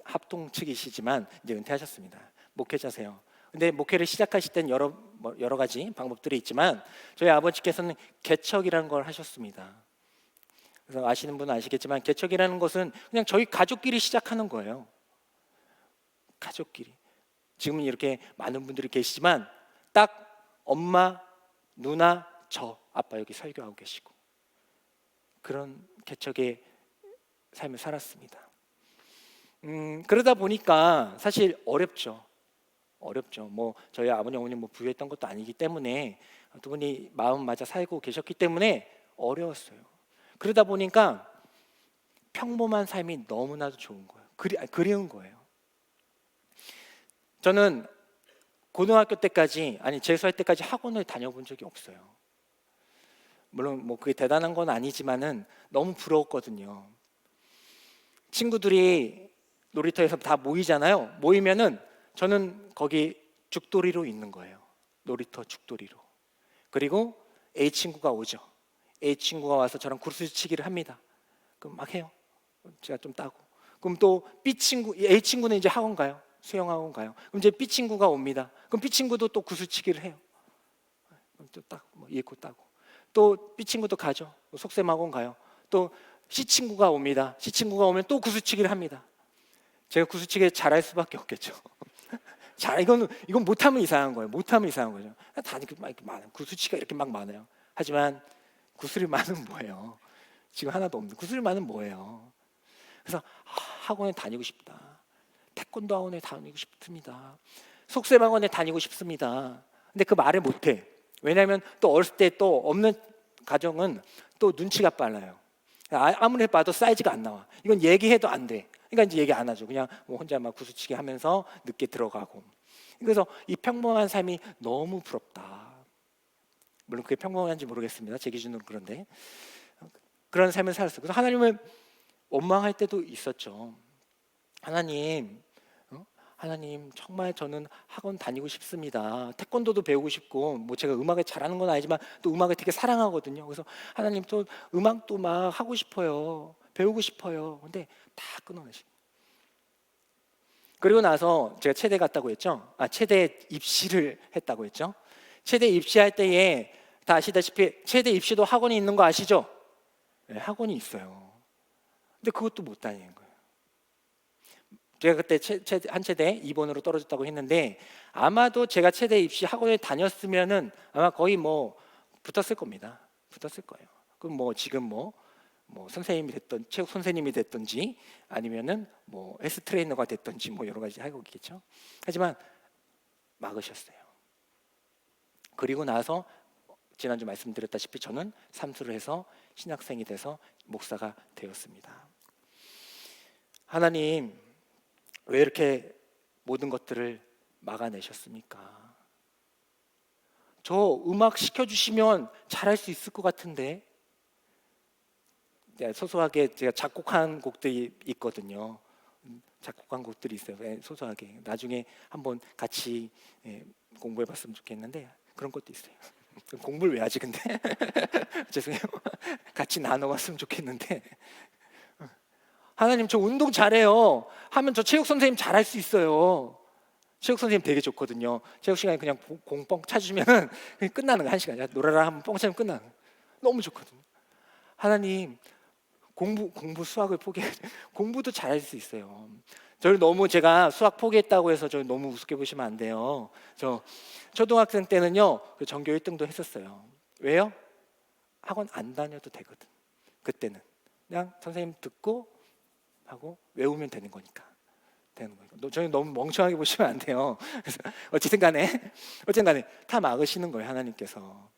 합동 측이시지만 이제 은퇴하셨습니다. 목회자세요. 근데 목회를 시작하실 땐 여러 가지 방법들이 있지만 저희 아버지께서는 개척이라는 걸 하셨습니다. 그래서 아시는 분은 아시겠지만 개척이라는 것은 그냥 저희 가족끼리 시작하는 거예요. 가족끼리. 지금은 이렇게 많은 분들이 계시지만 딱 엄마, 누나, 저, 아빠 여기 설교하고 계시고 그런 개척의 삶을 살았습니다. 그러다 보니까 사실 어렵죠. 뭐 저희 아버님, 어머님 뭐 부유했던 것도 아니기 때문에 두 분이 마음 맞아 살고 계셨기 때문에 어려웠어요. 그러다 보니까 평범한 삶이 너무나도 좋은 거예요. 그리운 거예요. 저는 고등학교 때까지, 재수할 때까지 학원을 다녀본 적이 없어요. 물론 뭐 그게 대단한 건 아니지만은 너무 부러웠거든요. 친구들이 놀이터에서 다 모이잖아요. 모이면은 저는 거기 죽돌이로 있는 거예요. 놀이터 죽돌이로. 그리고 A 친구가 오죠. A 친구가 와서 저랑 구슬치기를 합니다. 그럼 막 해요. 제가 좀 따고. 그럼 또 B 친구, A 친구는 이제 학원 가요. 수영학원 가요. 그럼 이제 B 친구가 옵니다. 그럼 B 친구도 또 구슬치기를 해요. 또 딱 뭐 읽고 따고. 또 B 친구도 가죠. 속셈학원 가요. 또 C 친구가 옵니다. C 친구가 오면 또 구슬치기를 합니다. 제가 구슬치기 잘할 수밖에 없겠죠. 이건 못하면 이상한 거예요. 못하면 이상한 거죠. 다 이렇게 많아요. 구슬치기가 이렇게 막 많아요. 하지만 구슬만은 뭐예요? 지금 하나도 없는 구슬만은 뭐예요? 그래서 학원에 다니고 싶다. 태권도 학원에 다니고 싶습니다. 속셈 학원에 다니고 싶습니다. 근데 그 말을 못해. 왜냐하면 또 어렸을 때 또 없는 가정은 또 눈치가 빨라요. 아무리 봐도 사이즈가 안 나와. 이건 얘기해도 안 돼. 그러니까 이제 얘기 안 하죠. 그냥 뭐 혼자 막 구슬치기 하면서 늦게 들어가고. 그래서 이 평범한 삶이 너무 부럽다. 물론 그게 평범한지 모르겠습니다. 제 기준으로 그런데 그런 삶을 살았어요. 그래서 하나님을 원망할 때도 있었죠. 하나님, 하나님 정말 저는 학원 다니고 싶습니다. 태권도도 배우고 싶고 뭐 제가 음악을 잘하는 건 아니지만 또 음악을 되게 사랑하거든요. 그래서 하나님 또 음악도 막 하고 싶어요. 배우고 싶어요. 근데 다 끊어내시. 그리고 나서 제가 체대 갔다고 했죠. 체대 입시를 했다고 했죠. 체대 입시할 때에 다 아시다시피 체대 입시도 학원이 있는 거 아시죠? 네, 학원이 있어요. 근데 그것도 못 다니는 거예요. 제가 그때 한 체대 2번으로 떨어졌다고 했는데 아마도 제가 체대 입시 학원에 다녔으면은 아마 거의 뭐 붙었을 겁니다. 붙었을 거예요. 그럼 뭐 지금 뭐 선생님이 됐던 체육 선생님이 됐든지 아니면은 뭐 헬스 트레이너가 됐든지 뭐 여러 가지 하고 있겠죠. 하지만 막으셨어요. 그리고 나서 지난주 말씀드렸다시피 저는 삼수를 해서 신학생이 돼서 목사가 되었습니다. 하나님 왜 이렇게 모든 것들을 막아내셨습니까? 저 음악 시켜주시면 잘할 수 있을 것 같은데. 소소하게 제가 작곡한 곡들이 있거든요. 작곡한 곡들이 있어요. 소소하게 나중에 한번 같이 공부해봤으면 좋겠는데 그런 것도 있어요. 공부를 왜 하지 근데? 죄송해요. 같이 나눠봤으면 좋겠는데 하나님 저 운동 잘해요 하면 저 체육 선생님 잘할 수 있어요. 체육 선생님 되게 좋거든요. 체육 시간에 그냥 공 뻥 차주면 그냥 끝나는 거 1시간. 놀아라 하면 뻥 차면 끝나는 거. 너무 좋거든요. 하나님 공부 수학을 포기해. 공부도 잘할 수 있어요. 저를 너무 제가 수학 포기했다고 해서 저 너무 우습게 보시면 안 돼요. 저 초등학생 때는요 그 전교 1등도 했었어요. 왜요? 학원 안 다녀도 되거든. 그때는 그냥 선생님 듣고 하고 외우면 되는 거니까. 저는 너무 멍청하게 보시면 안 돼요. 그래서 어쨌든 간에 다 막으시는 거예요. 하나님께서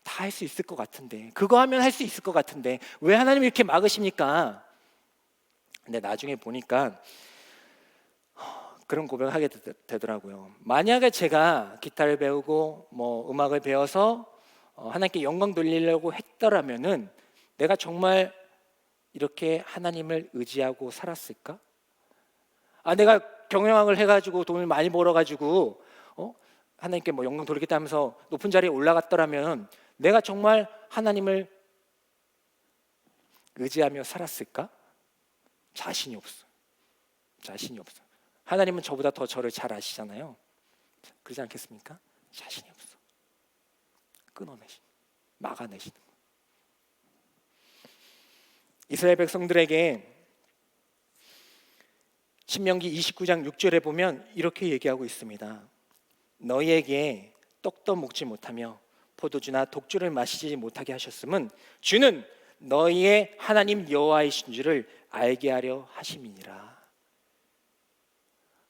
다 할 수 있을 것 같은데, 그거 하면 할 수 있을 것 같은데 왜 하나님이 이렇게 막으십니까? 근데 나중에 보니까 그런 고백을 하게 되더라고요. 만약에 제가 기타를 배우고 뭐 음악을 배워서 하나님께 영광 돌리려고 했더라면은 내가 정말 이렇게 하나님을 의지하고 살았을까? 내가 경영학을 해가지고 돈을 많이 벌어가지고 하나님께 뭐 영광 돌리겠다 하면서 높은 자리에 올라갔더라면 내가 정말 하나님을 의지하며 살았을까? 자신이 없어. 하나님은 저보다 더 저를 잘 아시잖아요. 그러지 않겠습니까? 자신이 없어. 막아내시는 거. 이스라엘 백성들에게 신명기 29장 6절에 보면 이렇게 얘기하고 있습니다. 너희에게 떡도 먹지 못하며 포도주나 독주를 마시지 못하게 하셨음은 주는 너희의 하나님 여호와이신 줄을 알게 하려 하심이니라.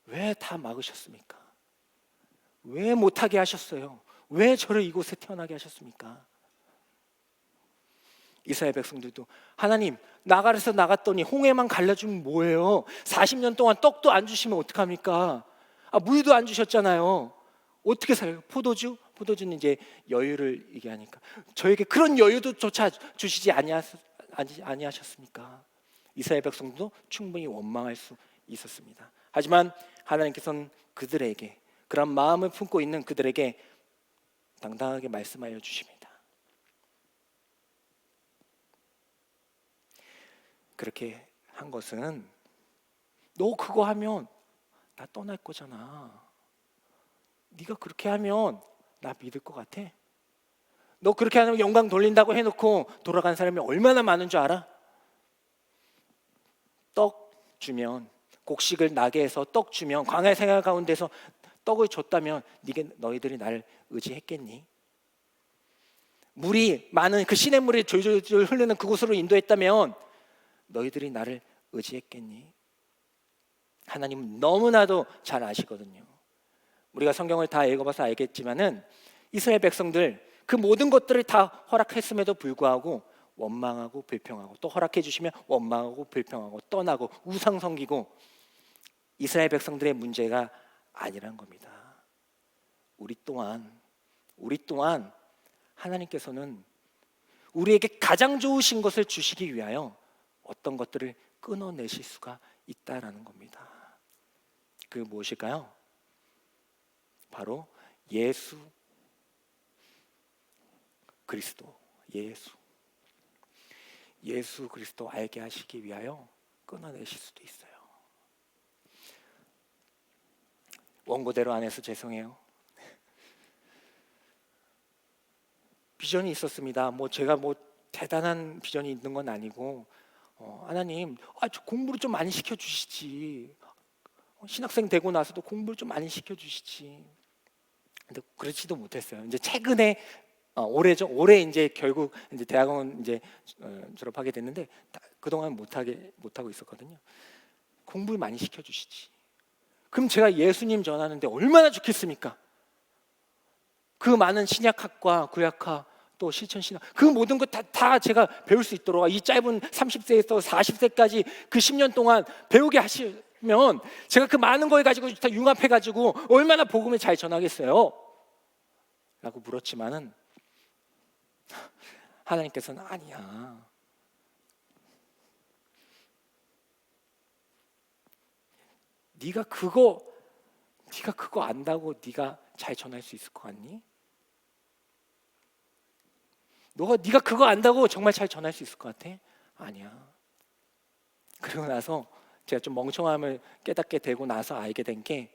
왜 다 막으셨습니까? 왜 못하게 하셨어요? 왜 저를 이곳에 태어나게 하셨습니까? 이스라엘 백성들도 하나님 나가서 나갔더니 홍해만 갈라주면 뭐예요? 40년 동안 떡도 안 주시면 어떡합니까? 물도 안 주셨잖아요. 어떻게 살아요? 포도주는 이제 여유를 얘기하니까 저에게 그런 여유도조차 주시지 아니하셨습니까? 이스라엘 백성도 충분히 원망할 수 있었습니다. 하지만 하나님께서는 그들에게 그런 마음을 품고 있는 그들에게 당당하게 말씀하여 주십니다. 그렇게 한 것은 너 그거 하면 나 떠날 거잖아. 네가 그렇게 하면 나 믿을 것 같아? 너 그렇게 하면 영광 돌린다고 해놓고 돌아간 사람이 얼마나 많은 줄 알아? 떡 주면 곡식을 나게 해서 떡 주면 광야 생활 가운데서 떡을 줬다면 너희들이 나를 의지했겠니? 물이 많은 그 시냇물이 졸졸 흐르는 그곳으로 인도했다면 너희들이 나를 의지했겠니? 하나님은 너무나도 잘 아시거든요. 우리가 성경을 다 읽어봐서 알겠지만은 이스라엘 백성들 그 모든 것들을 다 허락했음에도 불구하고 원망하고 불평하고 또 허락해 주시면 원망하고 불평하고 떠나고 우상 섬기고 이스라엘 백성들의 문제가 아니란 겁니다. 우리 또한 하나님께서는 우리에게 가장 좋으신 것을 주시기 위하여 어떤 것들을 끊어내실 수가 있다라는 겁니다. 그 무엇일까요? 바로 예수 그리스도. 예수 그리스도 알게 하시기 위하여 끊어내실 수도 있어요. 원고대로 안 해서 죄송해요. 비전이 있었습니다. 제가 대단한 비전이 있는 건 아니고, 하나님, 저 공부를 좀 많이 시켜주시지. 신학생 되고 나서도 공부를 좀 많이 시켜주시지. 근데 그렇지도 못했어요. 이제 최근에 올해죠. 올해 이제 결국 이제 대학원 이제 졸업하게 됐는데 그동안 못하고 있었거든요. 공부를 많이 시켜주시지. 그럼 제가 예수님 전하는데 얼마나 좋겠습니까? 그 많은 신약학과 구약학 또 실천신학 그 모든 것 다 제가 배울 수 있도록 이 짧은 30세에서 40세까지 그 10년 동안 배우게 하시면 제가 그 많은 걸 가지고 다 융합해가지고 얼마나 복음을 잘 전하겠어요? 라고 물었지만은 하나님께서는 아니야. 네가 그거 안다고 네가 잘 전할 수 있을 것 같니? 네가 그거 안다고 정말 잘 전할 수 있을 것 같아? 아니야. 그러고 나서 제가 좀 멍청함을 깨닫게 되고 나서 알게 된 게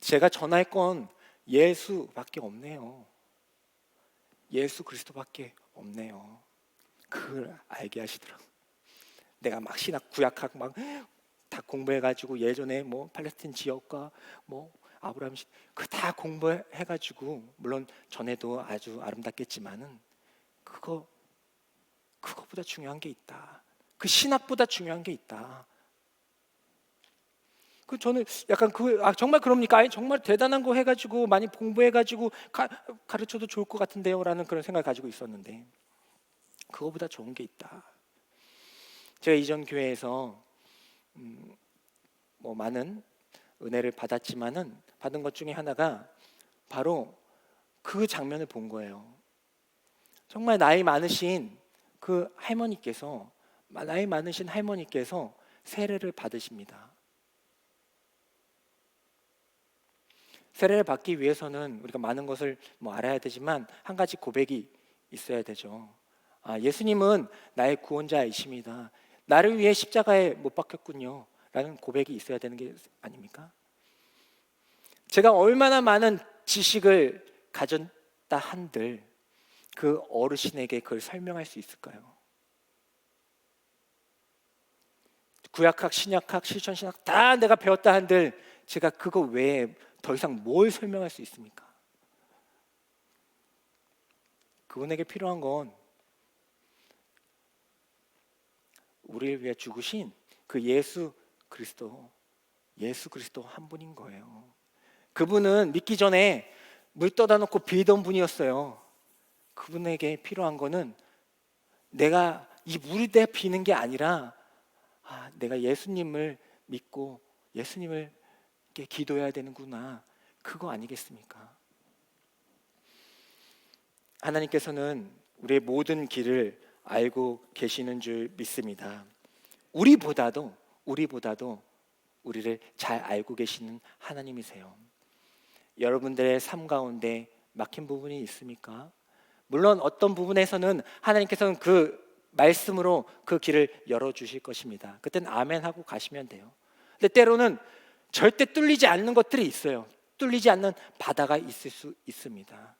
제가 전할 건 예수밖에 없네요. 예수 그리스도밖에 없네요. 그걸 알게 하시더라고. 내가 막 신학 구약학 막 다 공부해가지고 예전에 팔레스틴 지역과 아브라함 그 다 공부해가지고 물론 전에도 아주 아름답겠지만은 그거보다 중요한 게 있다. 그 신학보다 중요한 게 있다. 저는 약간 정말 그럽니까? 아니, 정말 대단한 거 해가지고 많이 공부해가지고 가르쳐도 좋을 것 같은데요라는 그런 생각을 가지고 있었는데 그거보다 좋은 게 있다. 제가 이전 교회에서 많은 은혜를 받았지만은 받은 것 중에 하나가 바로 그 장면을 본 거예요. 정말 나이 많으신 할머니께서 세례를 받으십니다. 세례를 받기 위해서는 우리가 많은 것을 알아야 되지만 한 가지 고백이 있어야 되죠. 예수님은 나의 구원자이십니다. 나를 위해 십자가에 못 박혔군요. 라는 고백이 있어야 되는 게 아닙니까? 제가 얼마나 많은 지식을 가졌다 한들 그 어르신에게 그걸 설명할 수 있을까요? 구약학, 신약학, 실천신학 다 내가 배웠다 한들 제가 그거 외에 더 이상 뭘 설명할 수 있습니까? 그분에게 필요한 건 우리를 위해 죽으신 그 예수 그리스도 한 분인 거예요. 그분은 믿기 전에 물 떠다 놓고 빌던 분이었어요. 그분에게 필요한 거는 내가 이 물에 비는 게 아니라 내가 예수님을 믿고 예수님을 기도해야 되는구나. 그거 아니겠습니까? 하나님께서는 우리의 모든 길을 알고 계시는 줄 믿습니다. 우리보다도 우리를 잘 알고 계시는 하나님이세요. 여러분들의 삶 가운데 막힌 부분이 있습니까? 물론 어떤 부분에서는 하나님께서는 그 말씀으로 그 길을 열어주실 것입니다. 그때는 아멘 하고 가시면 돼요. 근데 때로는 절대 뚫리지 않는 것들이 있어요. 뚫리지 않는 바다가 있을 수 있습니다.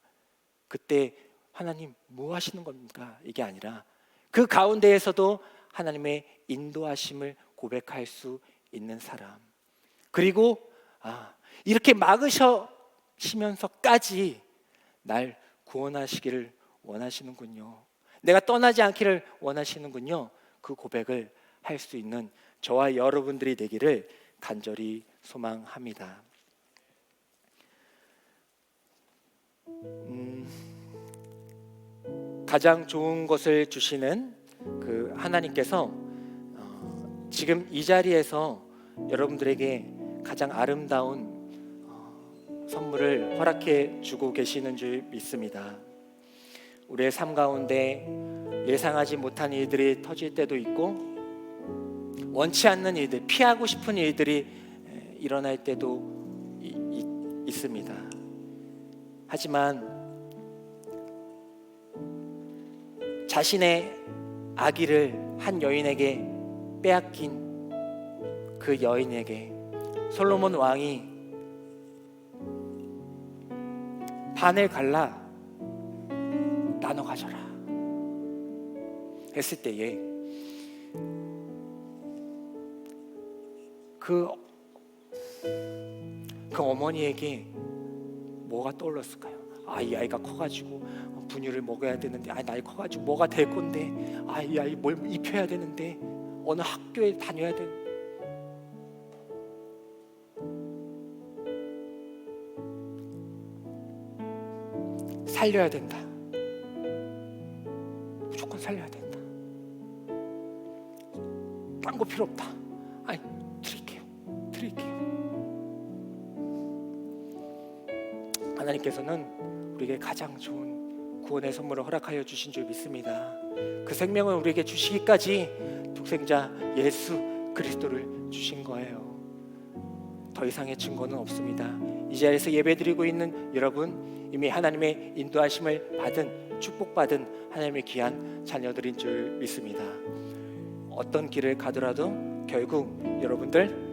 그때 하나님 뭐 하시는 겁니까? 이게 아니라 그 가운데에서도 하나님의 인도하심을 고백할 수 있는 사람. 그리고 이렇게 막으시면서까지 날 구원하시기를 원하시는군요. 내가 떠나지 않기를 원하시는군요. 그 고백을 할 수 있는 저와 여러분들이 되기를 간절히 소망합니다. 가장 좋은 것을 주시는 그 하나님께서 지금 이 자리에서 여러분들에게 가장 아름다운 선물을 허락해 주고 계시는 줄 믿습니다. 우리의 삶 가운데 예상하지 못한 일들이 터질 때도 있고 원치 않는 일들, 피하고 싶은 일들이 일어날 때도 있습니다. 하지만 자신의 아기를 한 여인에게 빼앗긴 그 여인에게 솔로몬 왕이 반을 갈라 나눠 가져라 했을 때에 그 어머니에게 뭐가 떠올랐을까요? 이 아이가 커가지고 분유를 먹어야 되는데, 나이 커가지고 뭐가 될 건데, 이 아이 뭘 입혀야 되는데, 어느 학교에 다녀야 돼. 살려야 된다. 무조건 살려야 된다. 딴 거 필요 없다. 드릴게요. 하나님께서는 우리에게 가장 좋은 구원의 선물을 허락하여 주신 줄 믿습니다. 그 생명을 우리에게 주시기까지 독생자 예수 그리스도를 주신 거예요. 더 이상의 증거는 없습니다. 이 자리에서 예배드리고 있는 여러분, 이미 하나님의 인도하심을 받은, 축복받은 하나님의 귀한 자녀들인 줄 믿습니다. 어떤 길을 가더라도 결국 여러분들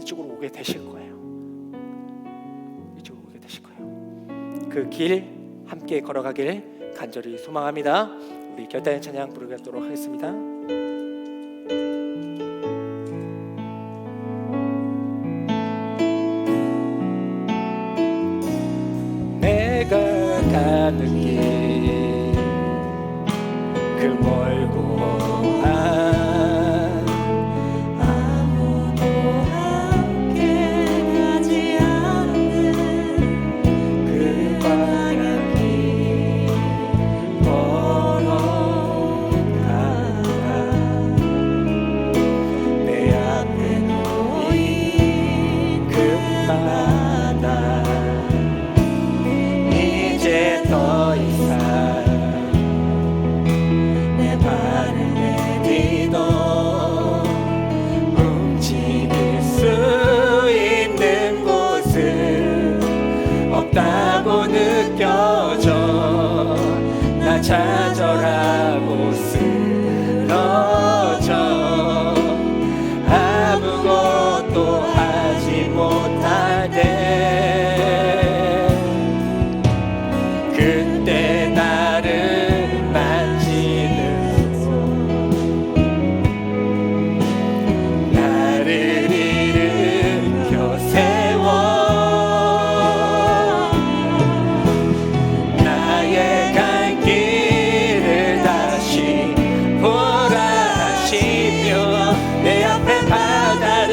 이쪽으로 오게 되실 거예요. 이쪽으로 오게 되실 거예요. 그 길 함께 걸어가길 간절히 소망합니다. 우리 결단의 찬양 부르도록 하겠습니다. 내가 가는 길 그 멀고 험한 아무도 함께 가지 않는 그 광야길 걸어가다 내 앞에 놓인 그 바다 이제 더 이상 내 발을 내디도 움직일 수 있는 곳은 없다고 느껴져. 나 좌절하고 쓰러져 아무것도 하지 못할 때 그때 나를 만지는 손 나를 일으켜 세워 나의 갈 길을 다시 보라 하시며 내 앞에 바다를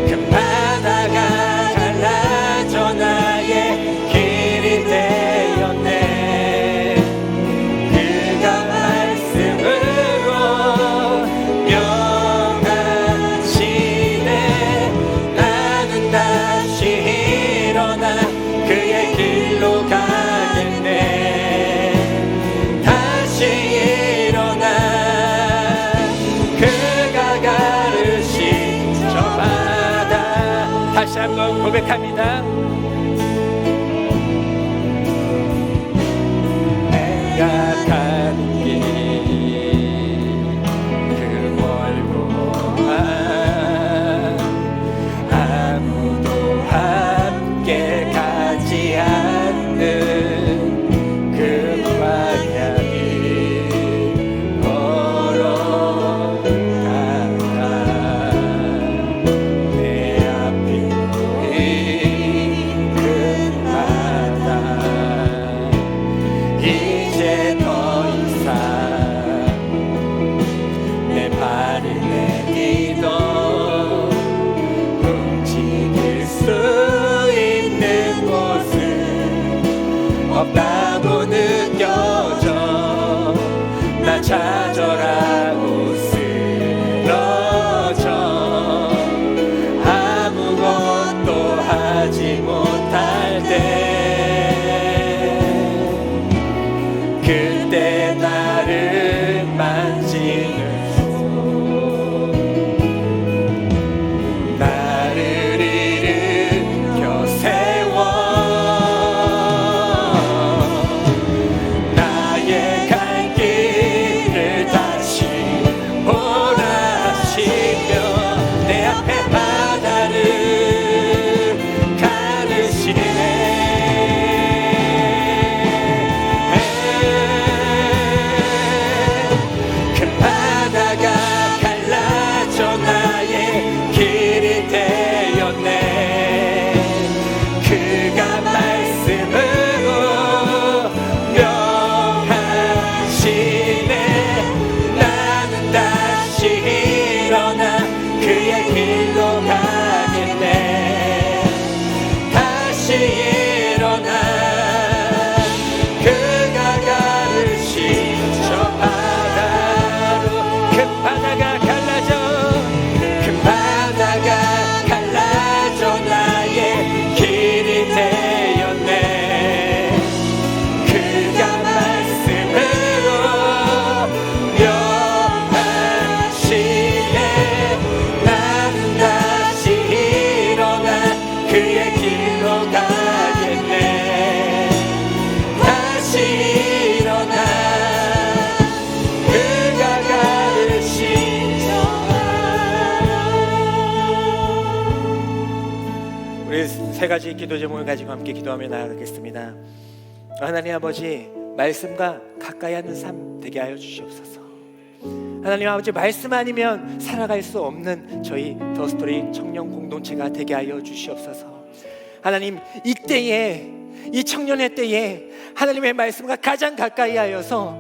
그 바다가 갈라져 나의 길이 되었네. 그가 말씀으로 명하시네. 나는 다시 일어나 그의 길로 가겠네. 다시 일어나 그가 가르신 저 바다 다시 한번 고백합니다. 내가 가는 길 그 멀고 험한 아무도 함께 가지 않는 그 광야길 걸어가다 내 앞에 놓인 그 바다 이제 더 이상 내 발을 내디도 움직일 수 있는 곳은 없다고 느껴져. 나 좌절하고 쓰러져 아무것도 우리 세 가지 기도 제목을 가지고 함께 기도하며 나아가겠습니다. 하나님 아버지, 말씀과 가까이 하는 삶 되게 하여 주시옵소서. 하나님 아버지, 말씀 아니면 살아갈 수 없는 저희 더스토리 청년 공동체가 되게 하여 주시옵소서. 하나님, 이때에, 이 청년의 때에 하나님의 말씀과 가장 가까이 하여서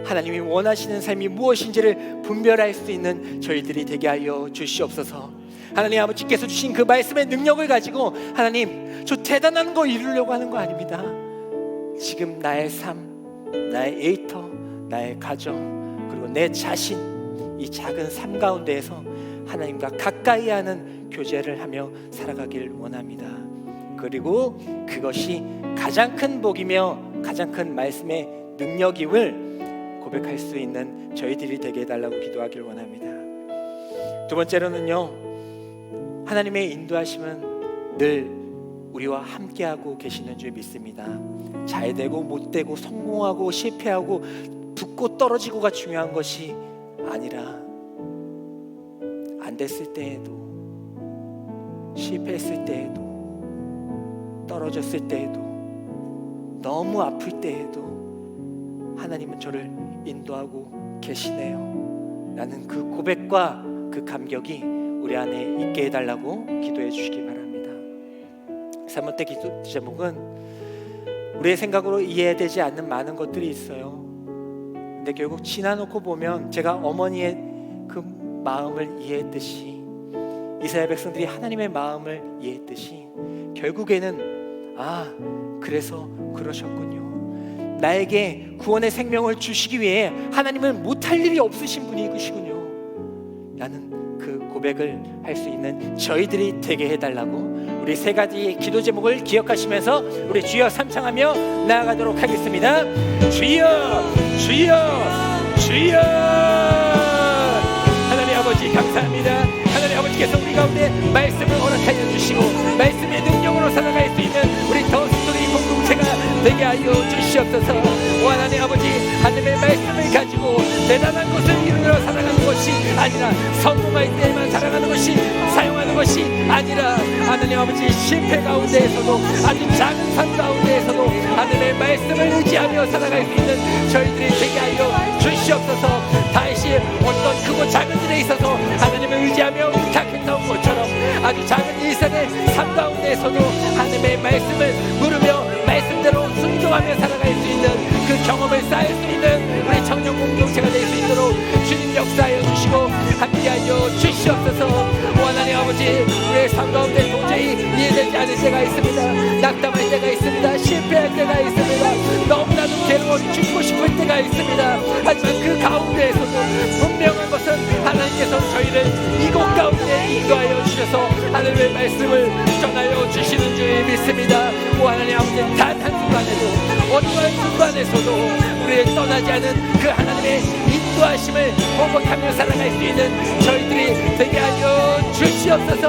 하나님이 원하시는 삶이 무엇인지를 분별할 수 있는 저희들이 되게 하여 주시옵소서. 하나님 아버지께서 주신 그 말씀의 능력을 가지고 하나님, 저 대단한 거 이루려고 하는 거 아닙니다. 지금 나의 삶, 나의 일터, 나의 가정, 그리고 내 자신, 이 작은 삶 가운데에서 하나님과 가까이 하는 교제를 하며 살아가길 원합니다. 그리고 그것이 가장 큰 복이며 가장 큰 말씀의 능력임을 고백할 수 있는 저희들이 되게 해달라고 기도하길 원합니다. 두 번째로는요, 하나님의 인도하심은 늘 우리와 함께하고 계시는 줄 믿습니다. 잘 되고 못 되고 성공하고 실패하고 붙고 떨어지고가 중요한 것이 아니라 안 됐을 때에도, 실패했을 때에도, 떨어졌을 때에도, 너무 아플 때에도 하나님은 저를 인도하고 계시네요 라는 그 고백과 그 감격이 우리 안에 있게 해달라고 기도해 주시기 바랍니다. 3번째 기도 제목은 우리의 생각으로 이해되지 않는 많은 것들이 있어요. 근데 결국 지나놓고 보면 제가 어머니의 그 마음을 이해했듯이, 이스라엘 백성들이 하나님의 마음을 이해했듯이 결국에는 그래서 그러셨군요, 나에게 구원의 생명을 주시기 위해 하나님은 못할 일이 없으신 분이시군요 라는 그 고백을 할 수 있는 저희들이 되게 해달라고 우리 세 가지 기도 제목을 기억하시면서 우리 주여 삼창하며 나아가도록 하겠습니다. 주여, 주여, 주여. 하나님 아버지 감사합니다. 하나님 아버지께서 우리 가운데 말씀을 허락하여 주시고 말씀의 능력으로 살아갈 수 있는 우리 더스토리 공동체가 되게 하여 주시옵소서. 오 하나님 아버지, 하나님의 말씀을 가지고 대단한 것을 이루려 살아가는 것이 아니라, 성공할 때에만 살아가는 것이, 사용하는 것이 아니라, 하나님 아버지 실패 가운데에서도, 아주 작은 삶 가운데에서도 하나님의 말씀을 의지하며 살아갈 수 있는 저희들이 되게 하여 주시옵소서. 다시 어떤 크고 작은 일에 있어서 하나님을 의지하며 의탁했던 것처럼 아주 작은 일상의 삶 가운데에서도 하나님의 말씀을 물으며 말씀대로 순종하며 살아갈 수 있는 그 경험을 쌓을 수 있는 우리 청년 공동체가 될 수 있도록 주님 역사하여 주시고 함께하여 주시옵소서. 하나님 아버지, 우리의 삶 가운데 도저히 이해되지 않을 때가 있습니다. 낙담할 때가 있습니다. 실패할 때가 있습니다. 너무나도 괴로워 죽고 싶을 때가 있습니다. 하지만 그 가운데에서도 분명한 것은 하나님께서 저희를 이곳 가운데 인도하여 주셔서 하나님의 말씀을 전하여 주시는 줄 믿습니다. 오 하나님 아버지, 단 한순간에도, 어떠한 순간에서도 우리를 떠나지 않은 그 하나님의 인도하심을 호복하며 살아갈 수 있는 저희들이 되게 하여 주시옵소서.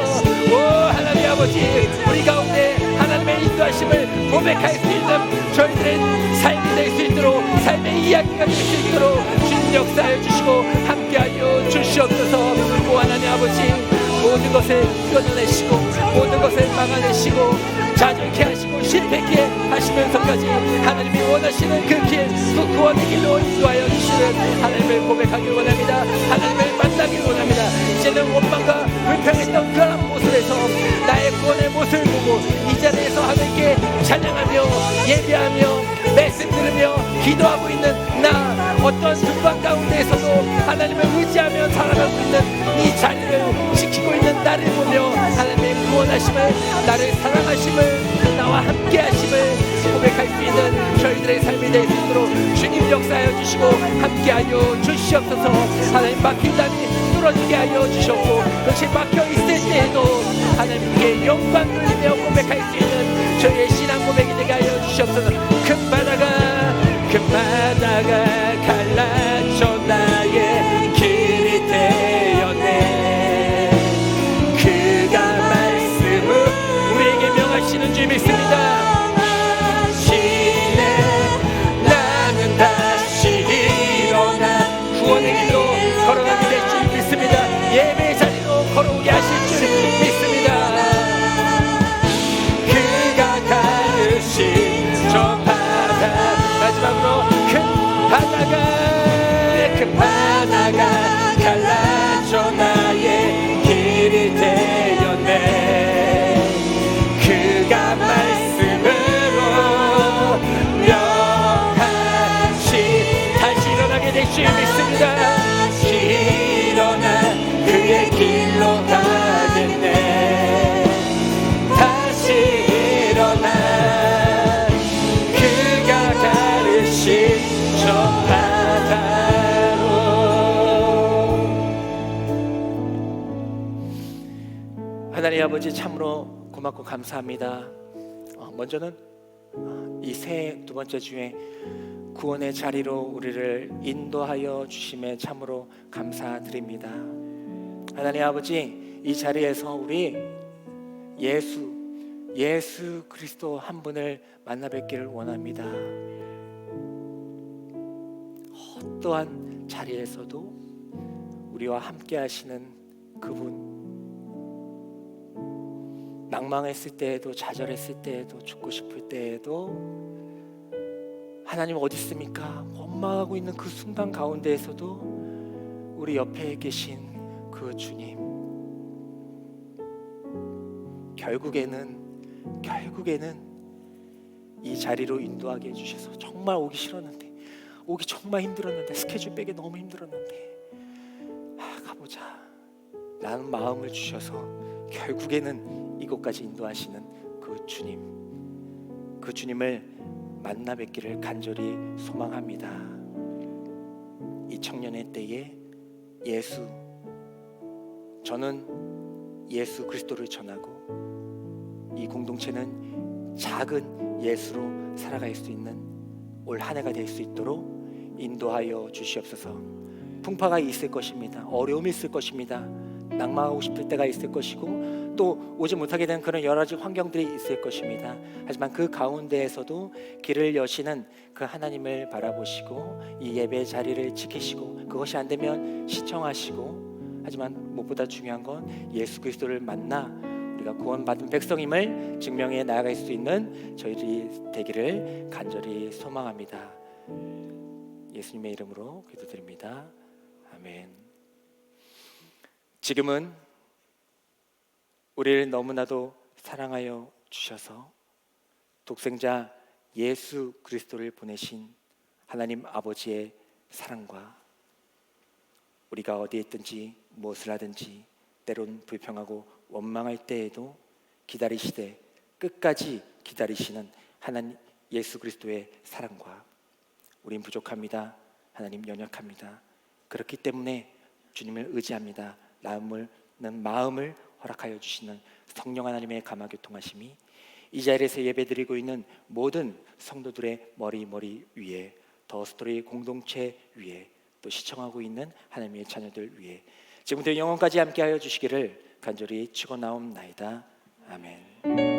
오 하나님 아버지, 우리 가운데 하나님의 인도하심을 고백할 수 있는 저희들의 삶이 될 수 있도록, 삶의 이야기가 될 수 있도록 주님 역사하여 주시고 함께하여 주시옵소서. 오 하나님 아버지, 모든 것을 끊어내시고 모든 것을 막아내시고 자존케 하시고 실패케 하시면서까지 하나님이 원하시는 그 길, 그 구원의 길로 인도하여 주시는 하나님을 고백하길 원합니다. 하나님을 만나길 원합니다. 이제는 원망과 불평했던 그런 모습에서 나의 구원의 모습을 보고 이 자리에서 하나님께 찬양하며 예배하며 말씀 들으며 기도하고 있는 나, 어떤 순간 가운데에서도 하나님을 의지하며 살아가고 있는 이 자리를 지키고 있는 나를 보며 하나님의 구원하심을, 나를 사랑하심을, 나와 함께 하심을 고백할 수 있는 저희들의 삶이 될 수 있도록 주님 역사하여 주시고 함께하여 주시옵소서. 하나님, 막힌 담이 뚫어지게 하여 주셨고 그것이 막혀 있을 때에도 하나님께 영광 돌리며 고백할 수 있는 저희의 신앙 고백이 되게 하여 주시옵소서. 큰 바다가 갈라져 나의 길이 되었네. 그가 말씀을 우리에게 명하시는 줄 믿습니다. 나는 다시 일어나 구원의 길로 걸어가게 될 줄 믿습니다. 예배의 자리로 걸어오게 하실 줄 믿습니다. 아버지 참으로 고맙고 감사합니다. 먼저는 이 새 두 번째 주에 구원의 자리로 우리를 인도하여 주심에 참으로 감사드립니다. 하나님 아버지, 이 자리에서 우리 예수 그리스도 한 분을 만나 뵙기를 원합니다. 어떠한 자리에서도 우리와 함께 하시는 그분, 낭망했을 때에도, 좌절했을 때에도, 죽고 싶을 때에도 하나님 어디 있습니까? 원망하고 있는 그 순간 가운데에서도 우리 옆에 계신 그 주님, 결국에는 이 자리로 인도하게 해주셔서 정말 오기 싫었는데, 오기 정말 힘들었는데, 스케줄 빼기 너무 힘들었는데 가보자 라는 마음을 주셔서 결국에는 이곳까지 인도하시는 그 주님을 만나 뵙기를 간절히 소망합니다. 이 청년의 때에 저는 예수 그리스도를 전하고 이 공동체는 작은 예수로 살아갈 수 있는 올 한 해가 될 수 있도록 인도하여 주시옵소서. 풍파가 있을 것입니다. 어려움이 있을 것입니다. 낭망하고 싶을 때가 있을 것이고 또 오지 못하게 되는 그런 여러 가지 환경들이 있을 것입니다. 하지만 그 가운데에서도 길을 여시는 그 하나님을 바라보시고 이 예배 자리를 지키시고, 그것이 안 되면 시청하시고, 하지만 무엇보다 중요한 건 예수 그리스도를 만나 우리가 구원받은 백성임을 증명해 나아갈 수 있는 저희들이 되기를 간절히 소망합니다. 예수님의 이름으로 기도드립니다. 아멘. 지금은 우리를 너무나도 사랑하여 주셔서 독생자 예수 그리스도를 보내신 하나님 아버지의 사랑과 우리가 어디에 있든지 무엇을 하든지 때론 불평하고 원망할 때에도 기다리시되 끝까지 기다리시는 하나님 예수 그리스도의 사랑과, 우린 부족합니다. 하나님 연약합니다. 그렇기 때문에 주님을 의지합니다. 마음을 허락하여 주시는 성령 하나님의 감화교통하심이 이 자리에서 예배드리고 있는 모든 성도들의 머리 위에, 더 스토리 공동체 위에, 또 시청하고 있는 하나님의 자녀들 위에 지금부터 영원까지 함께하여 주시기를 간절히 축원하옵나이다. 아멘.